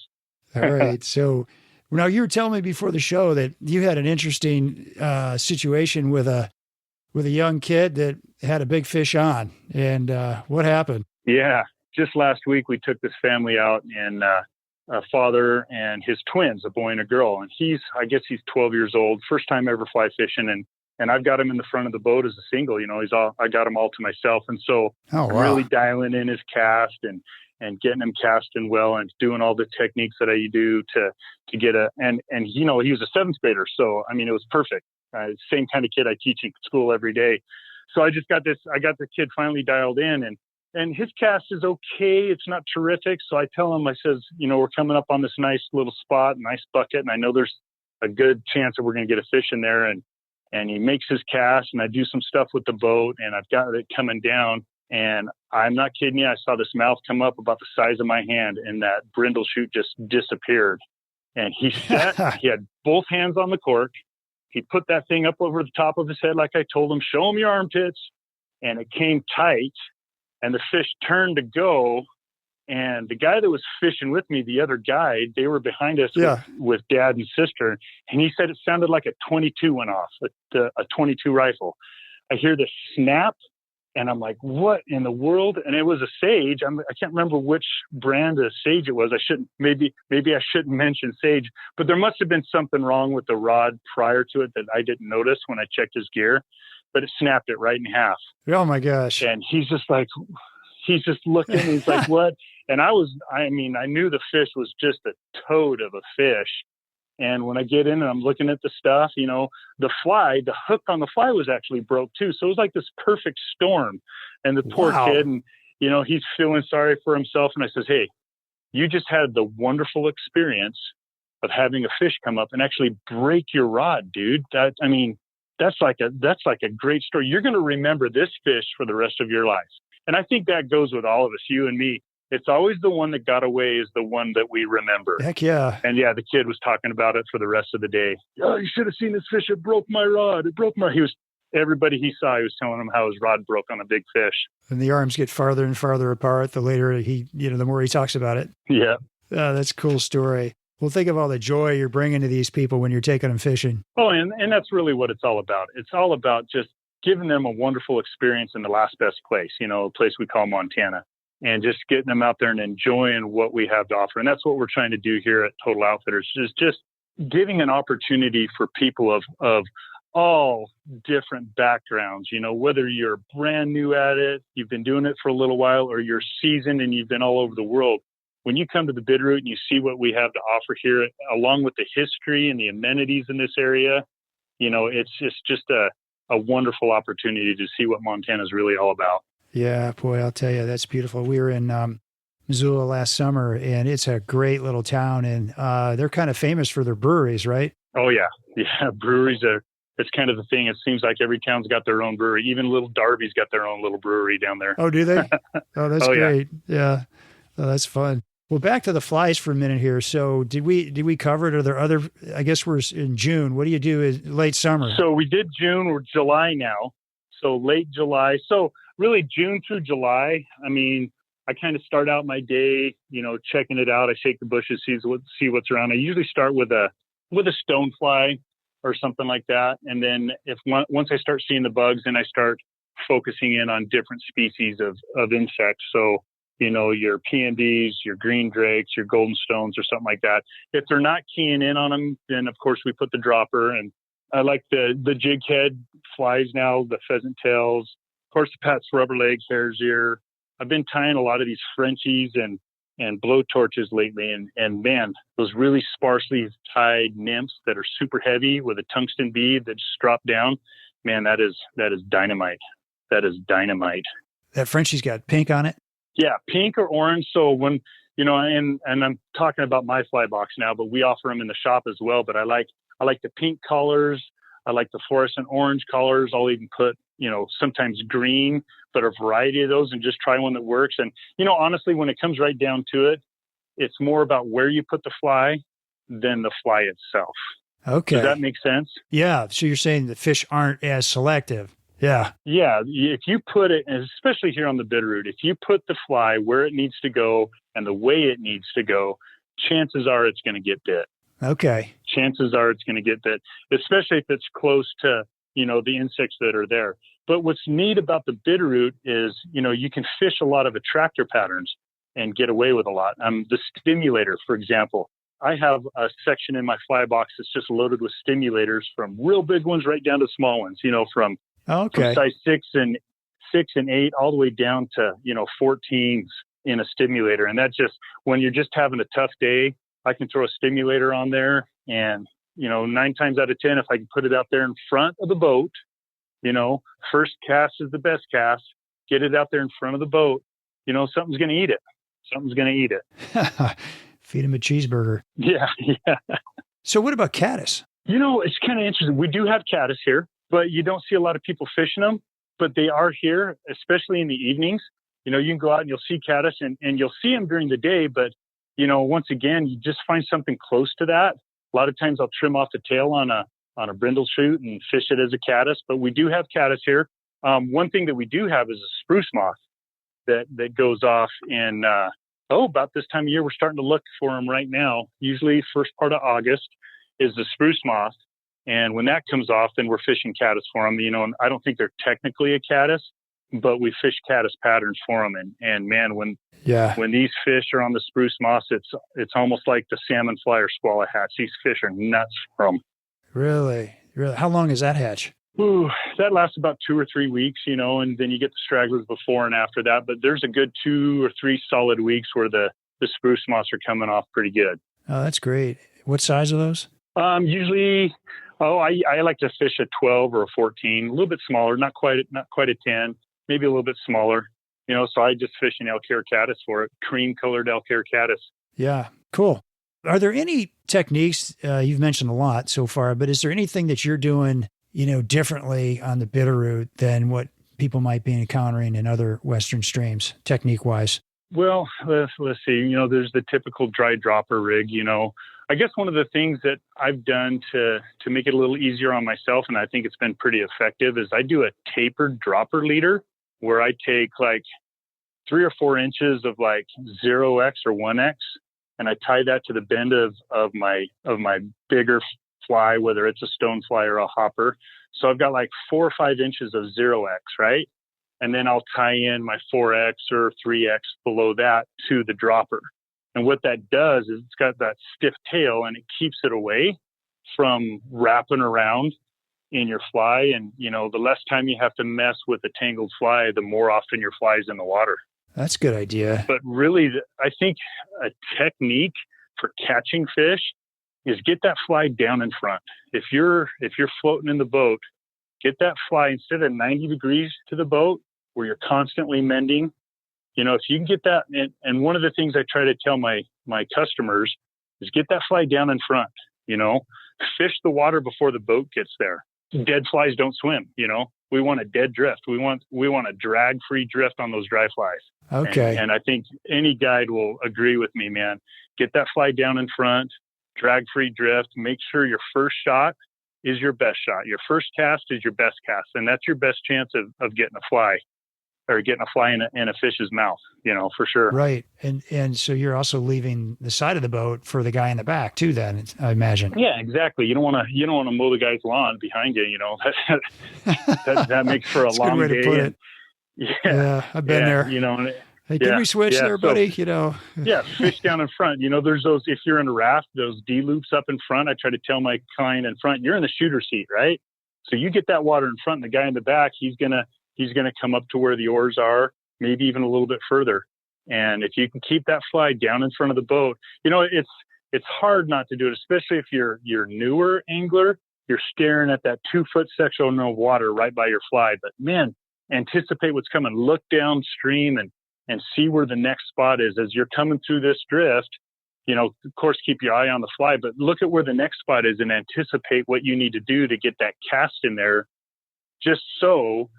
All right. So now you were telling me before the show that you had an interesting situation with a young kid that had a big fish on, and what happened? Yeah. Just last week, we took this family out and a father and his twins, a boy and a girl. And I guess he's 12 years old, first time ever fly fishing. And I've got him in the front of the boat as a single, I got him all to myself. And so Oh, I'm wow. really dialing in his cast and getting him casting well and doing all the techniques that I do to get and he was a 7th grader. So, it was perfect. Same kind of kid I teach in school every day. So I got the kid finally dialed in and and his cast is okay. It's not terrific. So I tell him, I says, we're coming up on this nice little spot, nice bucket. And I know there's a good chance that we're going to get a fish in there. And he makes his cast, and I do some stuff with the boat, and I've got it coming down. And I'm not kidding you. I saw this mouth come up about the size of my hand, and that brindle chute just disappeared. And he sat, he had both hands on the cork. He put that thing up over the top of his head, like I told him, show him your armpits. And it came tight, and the fish turned to go. And the guy that was fishing with me, the other guy, they were behind us with dad and sister. And he said it sounded like a 22 went off, a 22 rifle. I hear the snap, and I'm like, what in the world? And it was a sage. I can't remember which brand of sage it was. Maybe I shouldn't mention sage, but there must have been something wrong with the rod prior to it that I didn't notice when I checked his gear, but it snapped it right in half. Oh my gosh. And he's just looking, he's like, what? And I knew the fish was just a toad of a fish. And when I get in and I'm looking at the stuff, the hook on the fly was actually broke too. So it was like this perfect storm. And the poor kid, and, he's feeling sorry for himself. And I says, hey, you just had the wonderful experience of having a fish come up and actually break your rod, dude. That's like a great story. You're going to remember this fish for the rest of your life. And I think that goes with all of us, you and me. It's always the one that got away is the one that we remember. Heck yeah. And yeah, the kid was talking about it for the rest of the day. Oh, you should have seen this fish. It broke my rod. Everybody he saw, he was telling him how his rod broke on a big fish. And the arms get farther and farther apart the later the more he talks about it. Yeah. That's a cool story. Well, think of all the joy you're bringing to these people when you're taking them fishing. Oh, and that's really what it's all about. It's all about just giving them a wonderful experience in the last best place, a place we call Montana, and just getting them out there and enjoying what we have to offer. And that's what we're trying to do here at Total Outfitters, is just giving an opportunity for people of all different backgrounds, whether you're brand new at it, you've been doing it for a little while, or you're seasoned and you've been all over the world. When you come to the Bitterroot and you see what we have to offer here, along with the history and the amenities in this area, it's just a wonderful opportunity to see what Montana is really all about. Yeah, boy, I'll tell you, that's beautiful. We were in Missoula last summer, and it's a great little town, and they're kind of famous for their breweries, right? Oh, yeah. Yeah, breweries it's kind of the thing. It seems like every town's got their own brewery. Even Little Darby's got their own little brewery down there. Oh, do they? Oh, that's great. Yeah. Oh, that's fun. Well, back to the flies for a minute here. So did we cover it? Are there other, I guess we're in June. What do you do in late summer? So we did June. We're July now. So late July. So really June through July. I kind of start out my day, checking it out. I shake the bushes, see what's around. I usually start with a stonefly or something like that. And then once I start seeing the bugs, then I start focusing in on different species of insects. So, your PNDs, your green drakes, your golden stones, or something like that. If they're not keying in on them, then of course we put the dropper. And I like the jig head flies now, the pheasant tails, of course the Pat's rubber legs, hare's ear. I've been tying a lot of these Frenchies and blowtorches lately, and man, those really sparsely tied nymphs that are super heavy with a tungsten bead that just drop down. Man, that is dynamite. That is dynamite. That Frenchie's got pink on it. Yeah, pink or orange. So when, and I'm talking about my fly box now, but we offer them in the shop as well. But I like the pink colors. I like the fluorescent orange colors. I'll even put, sometimes green, but a variety of those, and just try one that works. And, honestly, when it comes right down to it, it's more about where you put the fly than the fly itself. Okay. Does that make sense? Yeah. So you're saying the fish aren't as selective. Yeah. Yeah. If you put it, and especially here on the Bitterroot, if you put the fly where it needs to go and the way it needs to go, chances are it's going to get bit. Okay. Chances are it's going to get bit, especially if it's close to, the insects that are there. But what's neat about the Bitterroot is, you can fish a lot of attractor patterns and get away with a lot. The stimulator, for example, I have a section in my fly box that's just loaded with stimulators, from real big ones right down to small ones, from size 6 and 8 all the way down to, 14s in a stimulator. And that's just, when you're just having a tough day, I can throw a stimulator on there, and, 9 times out of 10, if I can put it out there in front of the boat, first cast is the best cast, get it out there in front of the boat, something's going to eat it. Something's going to eat it. Feed him a cheeseburger. Yeah. Yeah. So what about caddis? It's kind of interesting. We do have caddis here, but you don't see a lot of people fishing them, but they are here, especially in the evenings. You can go out and you'll see caddis and you'll see them during the day, but once again, you just find something close to that. A lot of times I'll trim off the tail on a brindle shoot and fish it as a caddis, but we do have caddis here. One thing that we do have is a spruce moth that goes off in, about this time of year. We're starting to look for them right now. Usually first part of August is the spruce moth. And when that comes off, then we're fishing caddis for them. And I don't think they're technically a caddis, but we fish caddis patterns for them. And man, when these fish are on the spruce moss, it's almost like the salmon fly or swallow hatch. These fish are nuts for them. Really? How long is that hatch? Ooh, that lasts about 2 or 3 weeks, and then you get the stragglers before and after that. But there's a good 2 or 3 solid weeks where the spruce moss are coming off pretty good. Oh, that's great. What size are those? Usually, I like to fish a 12 or a 14, a little bit smaller, not quite a 10, maybe a little bit smaller. So I just fish an elk hair caddis for it, cream-colored elk hair caddis. Yeah, cool. Are there any techniques, you've mentioned a lot so far, but is there anything that you're doing, differently on the Bitterroot than what people might be encountering in other Western streams, technique-wise? Well, let's see. There's the typical dry dropper rig. I guess one of the things that I've done to make it a little easier on myself, and I think it's been pretty effective, is I do a tapered dropper leader where I take like 3 or 4 inches of like 0x or 1x, and I tie that to the bend of my bigger fly, whether it's a stone fly or a hopper. So I've got like 4 or 5 inches of 0x, right? And then I'll tie in my 4x or 3x below that to the dropper. And what that does is it's got that stiff tail and it keeps it away from wrapping around in your fly. And, the less time you have to mess with a tangled fly, the more often your fly is in the water. That's a good idea. But really, I think a technique for catching fish is get that fly down in front. If you're floating in the boat, get that fly instead of 90 degrees to the boat where you're constantly mending. If you can get that, and one of the things I try to tell my customers is get that fly down in front, fish the water before the boat gets there. Dead flies don't swim, we want a dead drift. We want a drag-free drift on those dry flies. Okay. And I think any guide will agree with me, man. Get that fly down in front, drag-free drift. Make sure your first shot is your best shot. Your first cast is your best cast, and that's your best chance of getting a fly. Or getting a fly in a fish's mouth, for sure. Right. And so you're also leaving the side of the boat for the guy in the back too, then, I imagine. Yeah, exactly. You don't want to mow the guy's lawn behind you, that makes for a That's long a good way day. to put it. Yeah, I've been there. Hey, can we switch there, buddy? Yeah, fish down in front. There's those, if you're in a raft, those D loops up in front. I try to tell my client in front, you're in the shooter seat, right? So you get that water in front, and the guy in the back, he's going to come up to where the oars are, maybe even a little bit further. And if you can keep that fly down in front of the boat, it's hard not to do it, especially if you're newer angler. You're staring at that 2-foot section of water right by your fly. But man, anticipate what's coming. Look downstream and see where the next spot is as you're coming through this drift. Of course, keep your eye on the fly, but look at where the next spot is and anticipate what you need to do to get that cast in there, just so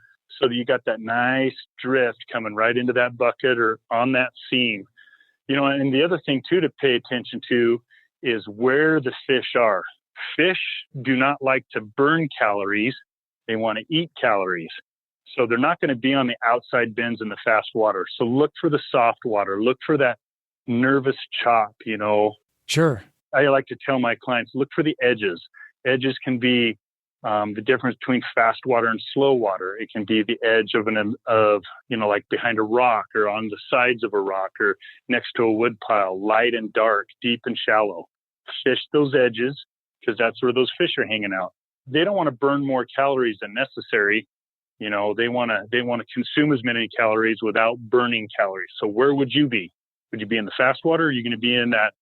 that you got that nice drift coming right into that bucket or on that seam. And the other thing too to pay attention to is where the fish are. Fish do not like to burn calories. They want to eat calories. So they're not going to be on the outside bends in the fast water. So look for the soft water. Look for that nervous chop, Sure. I like to tell my clients, look for the edges. Edges can be the difference between fast water and slow water. It can be the edge of like behind a rock or on the sides of a rock or next to a wood pile, light and dark, deep and shallow. Fish those edges because that's where those fish are hanging out. They don't want to burn more calories than necessary. They want to consume as many calories without burning calories. So where would you be? Would you be in the fast water? Or are you going to be in that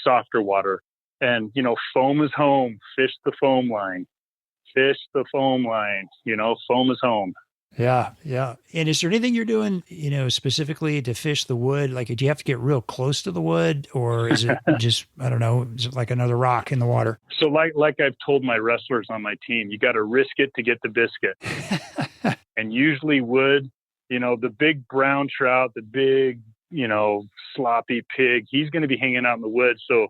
softer water? And, foam is home. Fish the foam line. Fish the foam line. Foam is home. Yeah, yeah. And is there anything you're doing, specifically to fish the wood? Like, do you have to get real close to the wood, or is it just, I don't know, is it like another rock in the water? So like I've told my wrestlers on my team, you got to risk it to get the biscuit. And usually wood, the big brown trout, the big, sloppy pig, he's going to be hanging out in the woods. So,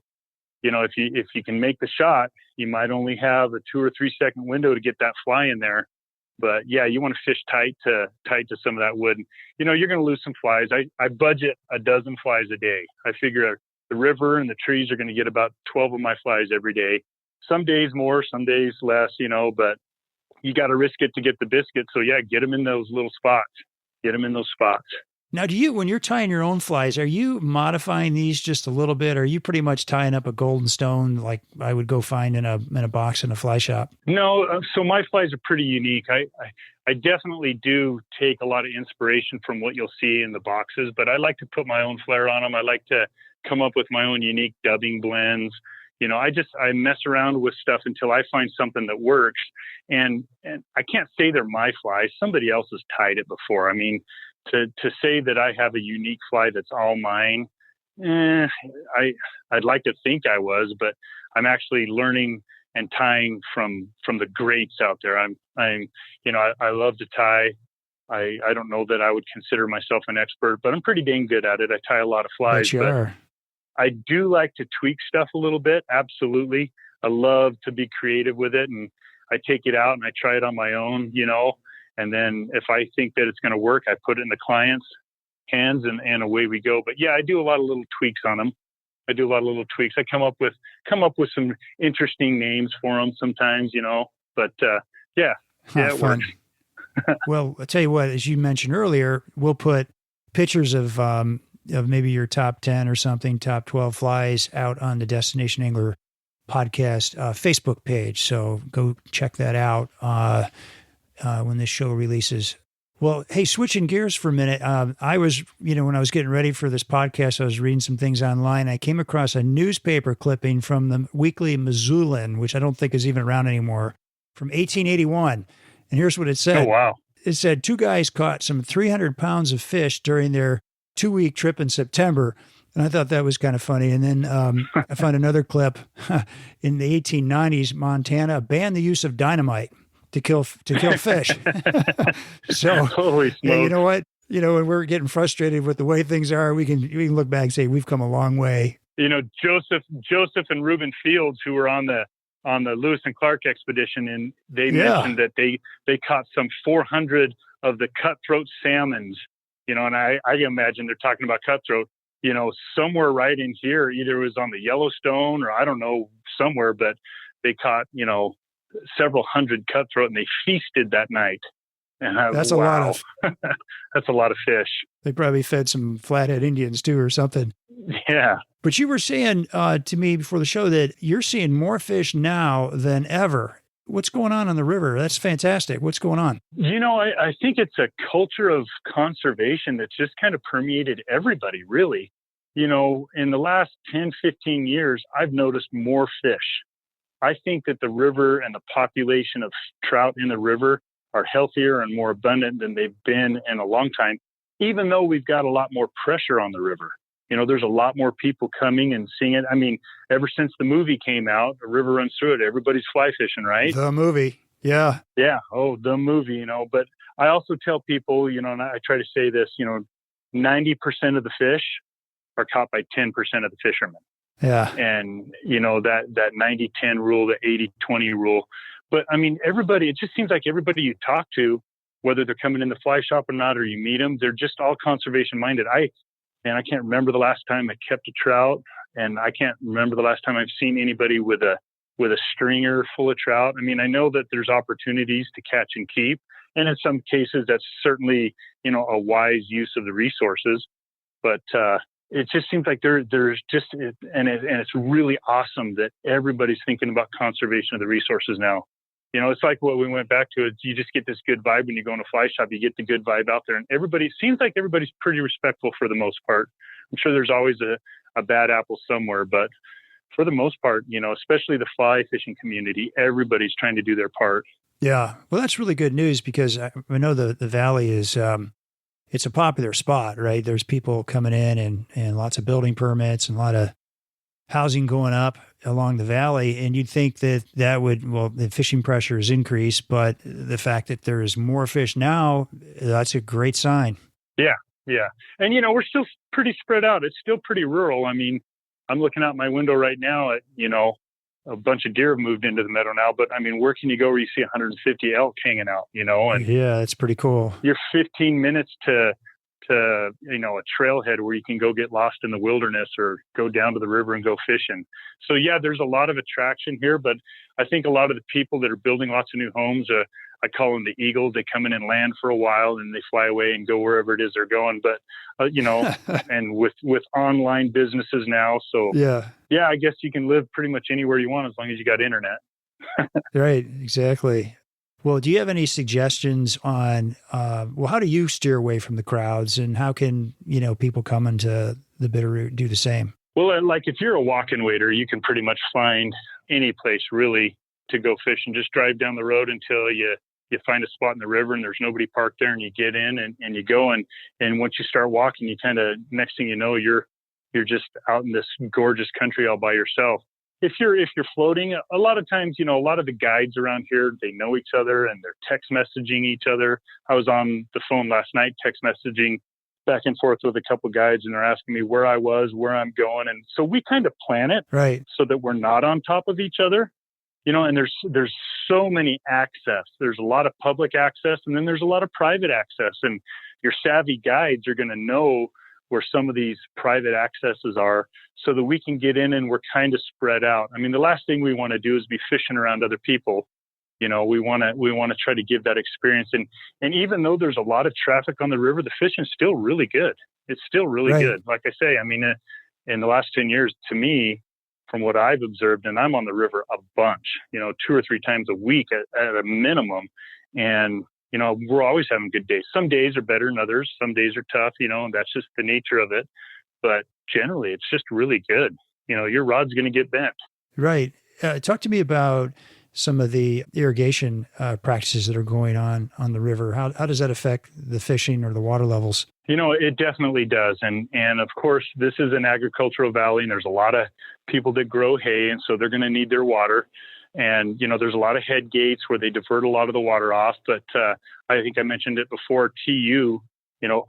if you can make the shot, you might only have a 2 or 3 second window to get that fly in there. But yeah, you want to fish tight to some of that wood. You're going to lose some flies. I budget a dozen flies a day. I figure the river and the trees are going to get about 12 of my flies every day. Some days more, some days less, but you got to risk it to get the biscuit. So yeah, get them in those little spots. Get them in those spots. Now, when you're tying your own flies, are you modifying these just a little bit? Or are you pretty much tying up a golden stone like I would go find in a box in a fly shop? No, so my flies are pretty unique. I definitely do take a lot of inspiration from what you'll see in the boxes, but I like to put my own flair on them. I like to come up with my own unique dubbing blends. I mess around with stuff until I find something that works. And I can't say they're my flies. Somebody else has tied it before. I mean, to say that I have a unique fly that's all mine, I'd like to think I was, but I'm actually learning and tying from the greats out there. I love to tie. I don't know that I would consider myself an expert, but I'm pretty dang good at it. I tie a lot of flies. Bet you are. I do like to tweak stuff a little bit. Absolutely. I love to be creative with it, and I take it out and I try it on my own, and then if I think that it's going to work, I put it in the client's hands and away we go. But yeah, I do a lot of little tweaks on them. I come up with some interesting names for them sometimes, but yeah, it fun. works. Well, I'll tell you what, as you mentioned earlier, we'll put pictures of maybe your top 10 or something, top 12 flies out on the Destination Angler podcast Facebook page. So go check that out when this show releases. Well, hey, switching gears for a minute. I was, when I was getting ready for this podcast, I was reading some things online. I came across a newspaper clipping from the Weekly Missoulakan, which I don't think is even around anymore, from 1881. And here's what it said. Oh, wow. It said 2 guys caught some 300 pounds of fish during their 2-week trip in September. And I thought that was kind of funny. And then I found another clip in the 1890s. Montana banned the use of dynamite to kill fish. So, holy smokes. Yeah, you know what? When we're getting frustrated with the way things are, we can look back and say we've come a long way. Joseph and Reuben Fields, who were on the Lewis and Clark expedition, and they mentioned that they caught some 400 of the cutthroat salmons. And I imagine they're talking about cutthroat, somewhere right in here, either it was on the Yellowstone or I don't know, somewhere, but they caught, several hundred cutthroat and they feasted that night. And that's a lot of, that's a lot of fish. They probably fed some Flathead Indians too or something. Yeah. But you were saying to me before the show that you're seeing more fish now than ever. What's going on the river? That's fantastic. What's going on? I think it's a culture of conservation that's just kind of permeated everybody, really. In the last 10, 15 years, I've noticed more fish. I think that the river and the population of trout in the river are healthier and more abundant than they've been in a long time, even though we've got a lot more pressure on the river. There's a lot more people coming and seeing it. I mean, ever since the movie came out, The River Runs Through It, everybody's fly fishing, right? The movie. Yeah. Yeah. Oh, the movie, But I also tell people, and I try to say this, 90% of the fish are caught by 10% of the fishermen. Yeah. And, that 90-10 rule, the 80-20 rule. But I mean, it just seems like everybody you talk to, whether they're coming in the fly shop or not, or you meet them, they're just all conservation minded. I can't remember the last time I kept a trout, and I can't remember the last time I've seen anybody with a stringer full of trout. I mean, I know that there's opportunities to catch and keep, and in some cases that's certainly, a wise use of the resources. But it just seems like there's just, and it's really awesome that everybody's thinking about conservation of the resources now. It's like what we went back to is you just get this good vibe when you go in a fly shop, you get the good vibe out there, and it seems like everybody's pretty respectful for the most part. I'm sure there's always a bad apple somewhere, but for the most part, especially the fly fishing community, everybody's trying to do their part. Yeah. Well, that's really good news because I know the valley is, it's a popular spot, right? There's people coming in and lots of building permits and a lot of housing going up along the valley. And you'd think that that would, well, the fishing pressure is increased, but the fact that there is more fish now, that's a great sign. Yeah. Yeah. And, we're still pretty spread out. It's still pretty rural. I mean, I'm looking out my window right now at, a bunch of deer have moved into the meadow now, but I mean, where can you go where you see 150 elk hanging out, and yeah, that's pretty cool. you're 15 minutes to a trailhead where you can go get lost in the wilderness or go down to the river and go fishing. So yeah, there's a lot of attraction here, but I think a lot of the people that are building lots of new homes, I call them the eagles. They come in and land for a while and they fly away and go wherever it is they're going. But, and with online businesses now. So yeah, I guess you can live pretty much anywhere you want as long as you got internet. Right. Exactly. Well, do you have any suggestions on, how do you steer away from the crowds and how can, people come into the Bitterroot do the same? Well, like if you're a walk-in waiter, you can pretty much find any place really to go fish and just drive down the road until you find a spot in the river and there's nobody parked there and you get in and you go. And once you start walking, you kind of, next thing you know, you're just out in this gorgeous country all by yourself. If you're floating, a lot of times, a lot of the guides around here, they know each other and they're text messaging each other. I was on the phone last night, text messaging back and forth with a couple guides and they're asking me where I was, where I'm going. And so we kind of plan it right so that we're not on top of each other, and there's so many access. There's a lot of public access and then there's a lot of private access, and your savvy guides are going to know where some of these private accesses are so that we can get in and we're kind of spread out. I mean, the last thing we want to do is be fishing around other people. We want to try to give that experience. And even though there's a lot of traffic on the river, the fishing's still really good. It's still really good. Like I say, I mean, in the last 10 years, to me, from what I've observed, and I'm on the river a bunch, 2 or 3 times a week at a minimum. And we're always having good days. Some days are better than others. Some days are tough, and that's just the nature of it. But generally, it's just really good. Your rod's going to get bent. Right. Talk to me about some of the irrigation practices that are going on the river. How does that affect the fishing or the water levels? It definitely does. And of course, this is an agricultural valley, and there's a lot of people that grow hay, and so they're going to need their water. And, there's a lot of head gates where they divert a lot of the water off. But I think I mentioned it before, TU,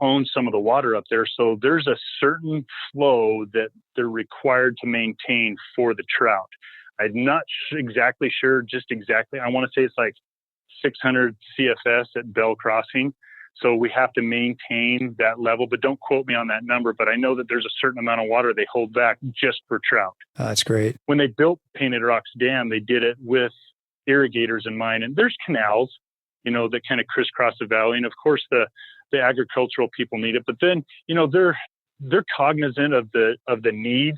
owns some of the water up there. So there's a certain flow that they're required to maintain for the trout. I'm not exactly sure, I want to say it's like 600 CFS at Bell Crossing. So we have to maintain that level, but don't quote me on that number. But I know that there's a certain amount of water they hold back just for trout. That's great. When they built Painted Rocks Dam, they did it with irrigators in mind. And there's canals, that kind of crisscross the valley. And of course, the agricultural people need it. But then, they're cognizant of the need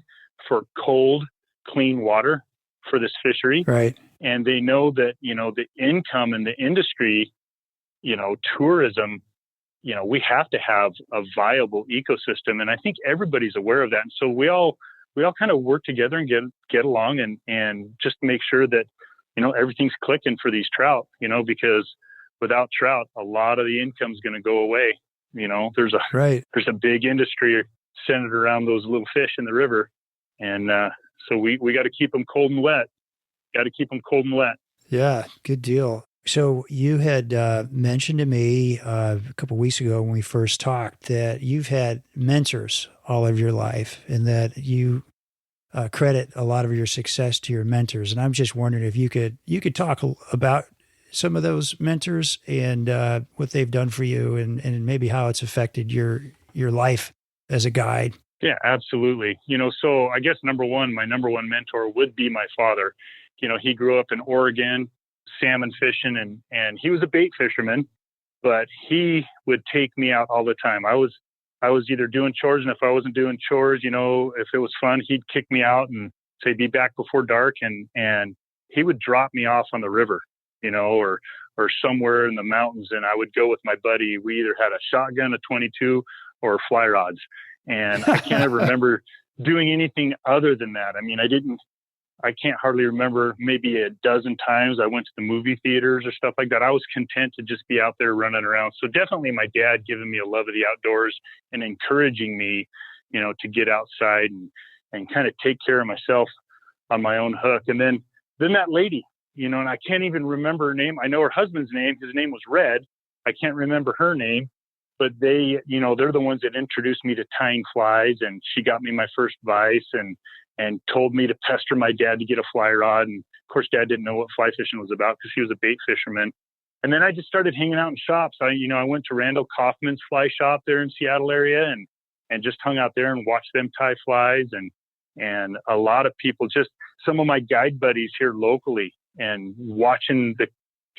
for cold, clean water for this fishery. Right. And they know that, the income in the industry, tourism, we have to have a viable ecosystem. And I think everybody's aware of that. And so we all kind of work together and get along and just make sure that, everything's clicking for these trout, because without trout, a lot of the income is going to go away. There's a big industry centered around those little fish in the river. And so we got to keep them cold and wet. Yeah, good deal. So you had mentioned to me a couple of weeks ago when we first talked that you've had mentors all of your life and that you credit a lot of your success to your mentors. And I'm just wondering if you could talk about some of those mentors and what they've done for you and maybe how it's affected your life as a guide. Yeah, absolutely. So I guess my number one mentor would be my father. He grew up in Oregon, salmon fishing, and he was a bait fisherman, but he would take me out all the time. I was either doing chores, and if I wasn't doing chores, if it was fun, he'd kick me out and say, be back before dark. And he would drop me off on the river, or somewhere in the mountains. And I would go with my buddy. We either had a shotgun, a 22 or fly rods. And I can't ever remember doing anything other than that. I mean, I I can't hardly remember, maybe a dozen times I went to the movie theaters or stuff like that. I was content to just be out there running around. So definitely my dad giving me a love of the outdoors and encouraging me, to get outside and kind of take care of myself on my own hook. And then that lady, and I can't even remember her name. I know her husband's name. His name was Red. I can't remember her name, but they, they're the ones that introduced me to tying flies, and she got me my first vise and told me to pester my dad to get a fly rod. And of course, Dad didn't know what fly fishing was about because he was a bait fisherman. And then I just started hanging out in shops. I went to Randall Kaufman's fly shop there in Seattle area and just hung out there and watched them tie flies. And a lot of people, just some of my guide buddies here locally, and watching the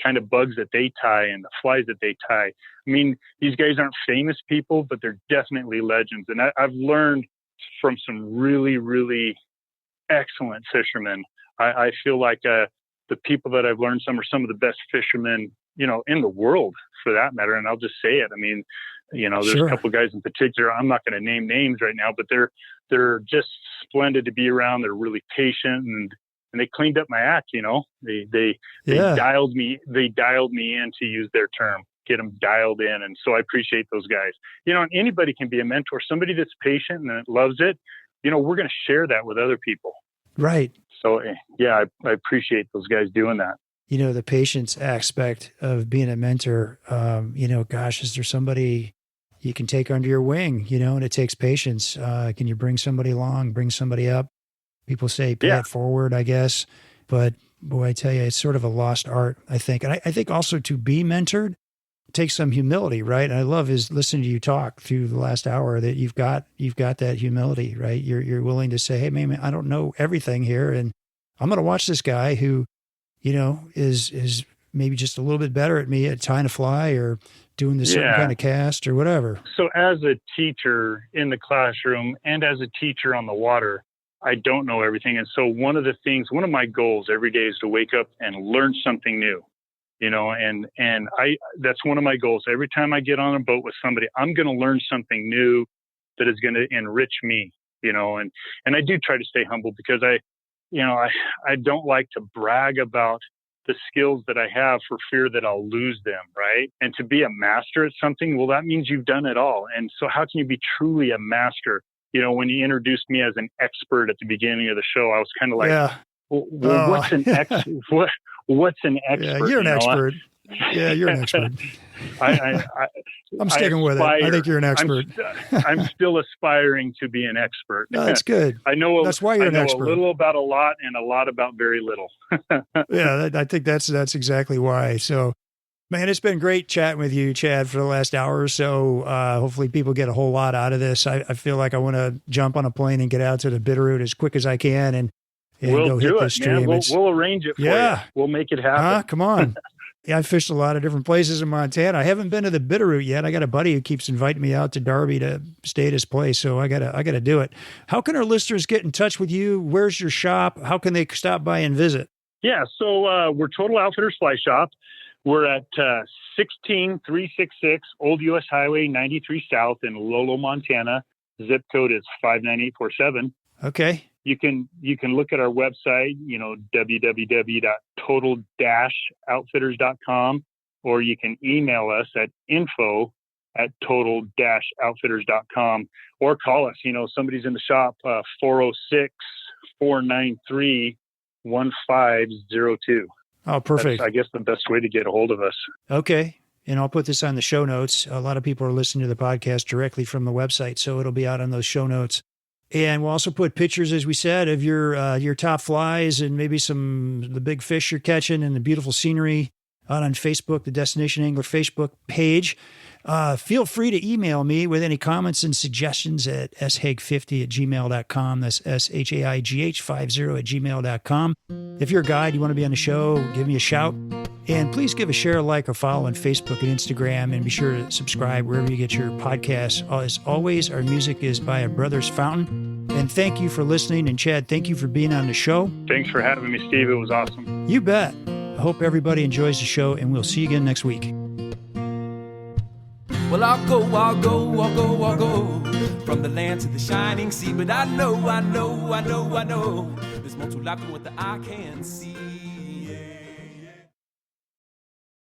kind of bugs that they tie and the flies that they tie. I mean, these guys aren't famous people, but they're definitely legends. And I've learned from some really, really excellent fishermen. I feel like the people that I've learned some are some of the best fishermen, in the world for that matter. And I'll just say it. I mean, there's Sure. a couple guys in particular, I'm not going to name names right now, but they're just splendid to be around. They're really patient and they cleaned up my act. They dialed me in, to use their term, get them dialed in. And so I appreciate those guys, and anybody can be a mentor, somebody that's patient and loves it. We're going to share that with other people. Right. So yeah, I appreciate those guys doing that. The patience aspect of being a mentor, gosh, is there somebody you can take under your wing, and it takes patience. Can you bring somebody along, bring somebody up? People say pay it forward, I guess. But boy, I tell you, it's sort of a lost art, I think. And I think also to be mentored takes some humility, right? And I love listening to you talk through the last hour that you've got that humility, right? You're willing to say, hey, man, I don't know everything here. And I'm going to watch this guy who, is maybe just a little bit better at me at tying a fly or doing this certain kind of cast or whatever. So as a teacher in the classroom and as a teacher on the water, I don't know everything. And so one of my goals every day is to wake up and learn something new, and that's one of my goals. Every time I get on a boat with somebody, I'm going to learn something new that is going to enrich me, and I do try to stay humble because I don't like to brag about the skills that I have for fear that I'll lose them, right? And to be a master at something, well, that means you've done it all. And so how can you be truly a master? When you introduced me as an expert at the beginning of the show, I was kind of like, well, what's an expert? What's an expert? Yeah, you're an expert. Yeah, you're an expert. I'm sticking with it. I think you're an expert. I'm still aspiring to be an expert. No, that's good. That's why you're an expert. A little about a lot and a lot about very little. Yeah, I think that's exactly why. So, man, it's been great chatting with you, Chad, for the last hour or so. Hopefully people get a whole lot out of this. I feel like I want to jump on a plane and get out to the Bitterroot as quick as I can and we'll go hit this stream. Man. We'll arrange it for you. We'll make it happen. Come on. Yeah, I fished a lot of different places in Montana. I haven't been to the Bitterroot yet. I got a buddy who keeps inviting me out to Darby to stay at his place, so I gotta do it. How can our listeners get in touch with you? Where's your shop? How can they stop by and visit? Yeah, so we're Total Outfitters Fly Shop. We're at 16366 Old U.S. Highway 93 South in Lolo, Montana. Zip code is 59847. Okay. You can look at our website, www.total-outfitters.com, or you can email us at info@total-outfitters.com, or call us. Somebody's in the shop, 406-493-1502. Oh, perfect. That's, I guess, the best way to get a hold of us. Okay. And I'll put this on the show notes. A lot of people are listening to the podcast directly from the website, so it'll be out on those show notes. And we'll also put pictures, as we said, of your top flies and maybe the big fish you're catching and the beautiful scenery out on Facebook, the Destination Angler Facebook page. Feel free to email me with any comments and suggestions at shaig50@gmail.com. That's shaigh50@gmail.com. If you're a guide, you want to be on the show, give me a shout. And please give a share, like, or follow on Facebook and Instagram, and be sure to subscribe wherever you get your podcasts. As always, our music is by A Brother's Fountain. And thank you for listening. And Chad, thank you for being on the show. Thanks for having me, Steve. It was awesome. You bet. I hope everybody enjoys the show, and we'll see you again next week. Well, I'll go, I'll go, I'll go, I'll go from the land to the shining sea. But I know, I know, I know, I know there's more to life than what the eye can see.